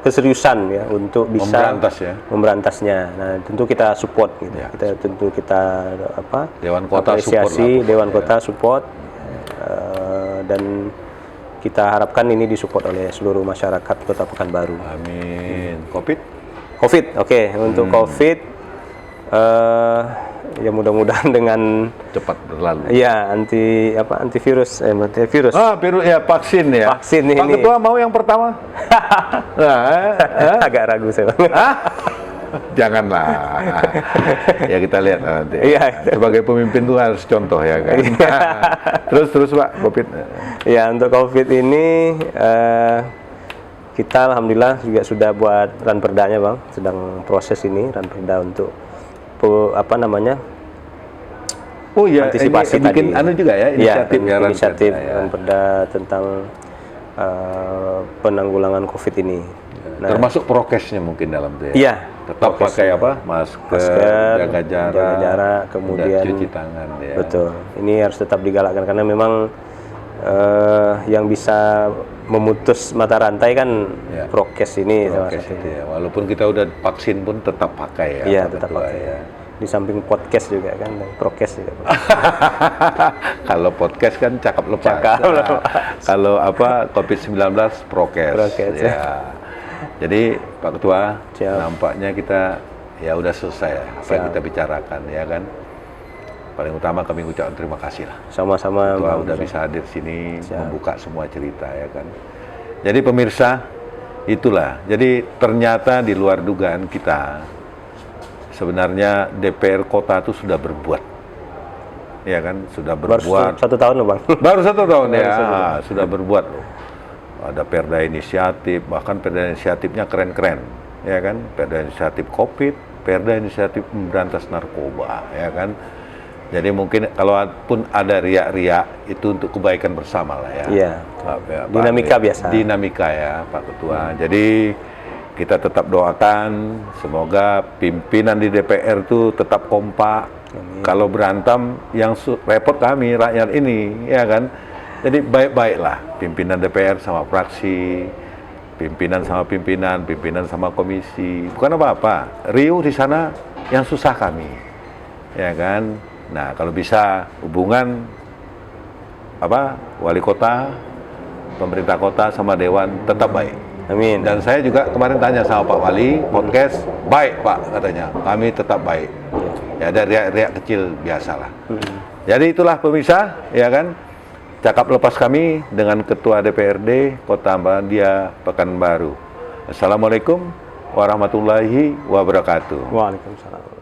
keseriusan ya untuk bisa memberantasnya. Nah, tentu kita support gitu. Kita Dewan Kota apresiasi, support Dewan Kota support dan kita harapkan ini disupport oleh seluruh masyarakat Kota Pekanbaru. Amin. Covid, oke. Untuk Covid ya mudah-mudahan dengan cepat berlalu. Iya, antivirus. Virus ya, vaksin ya. Vaksin Pak ini. Ketua mau yang pertama? Agak ragu saya. Janganlah. Ya kita lihat nanti. Sebagai pemimpin tuh harus contoh ya kan. Terus Pak, Covid. Ya, untuk Covid ini kita alhamdulillah juga sudah buat ranperdanya Bang. Sedang proses ini ranperda untuk antisipasi bikin tadi. juga ya, inisiatif ranperda tentang penanggulangan Covid ini. Nah, termasuk prokesnya mungkin dalam itu ya. Iya. Tetap pakai masker, jaga jarak, kemudian cuci tangan ya. Betul. Ini harus tetap digalakkan karena memang yang bisa memutus mata rantai kan prokes ini salah satunya. Ya. Walaupun kita udah vaksin pun tetap pakai ya. Iya, tetap pakai ya. Di samping podcast juga kan, prokes juga. Kalau podcast kan cakap lepas. Kalau COVID-19 prokes. Ya. Jadi Pak Ketua, nampaknya kita ya udah selesai apa yang kita bicarakan ya kan. paling utama kami ucapkan terima kasih lah. Sama-sama. Ketua Bang udah Rizal. bisa hadir sini, membuka semua cerita ya kan. Jadi pemirsa, itulah. Jadi ternyata di luar dugaan kita, sebenarnya DPR Kota itu sudah berbuat. Ya kan, sudah berbuat. Baru 1 tahun loh Bang. Baru 1 tahun Baru ya, 1 tahun. sudah berbuat loh. Ada perda inisiatif, bahkan perda inisiatifnya keren-keren, ya kan? Perda inisiatif COVID, perda inisiatif memberantas narkoba, ya kan? Jadi mungkin kalaupun ada riak-riak itu untuk kebaikan bersama lah ya. Iya. Dinamika biasa. Dinamika ya Pak Ketua. Jadi kita tetap doakan semoga pimpinan di DPR itu tetap kompak. Kalau berantem yang repot kami rakyat ini, ya kan? Jadi baik-baiklah pimpinan DPR sama fraksi, pimpinan sama pimpinan, pimpinan sama komisi. Bukan apa-apa. Riuh di sana yang susah kami, ya kan? Nah kalau bisa hubungan wali kota, pemerintah kota sama dewan tetap baik. Amin. Dan saya juga kemarin tanya sama Pak Wali, podcast, baik Pak katanya, kami tetap baik. Ya ada riak-riak kecil biasalah. Jadi itulah pemirsa, ya kan, cakap lepas kami dengan Ketua DPRD Kota Muhammadiyah Pekanbaru. Assalamualaikum warahmatullahi wabarakatuh. Waalaikumsalam.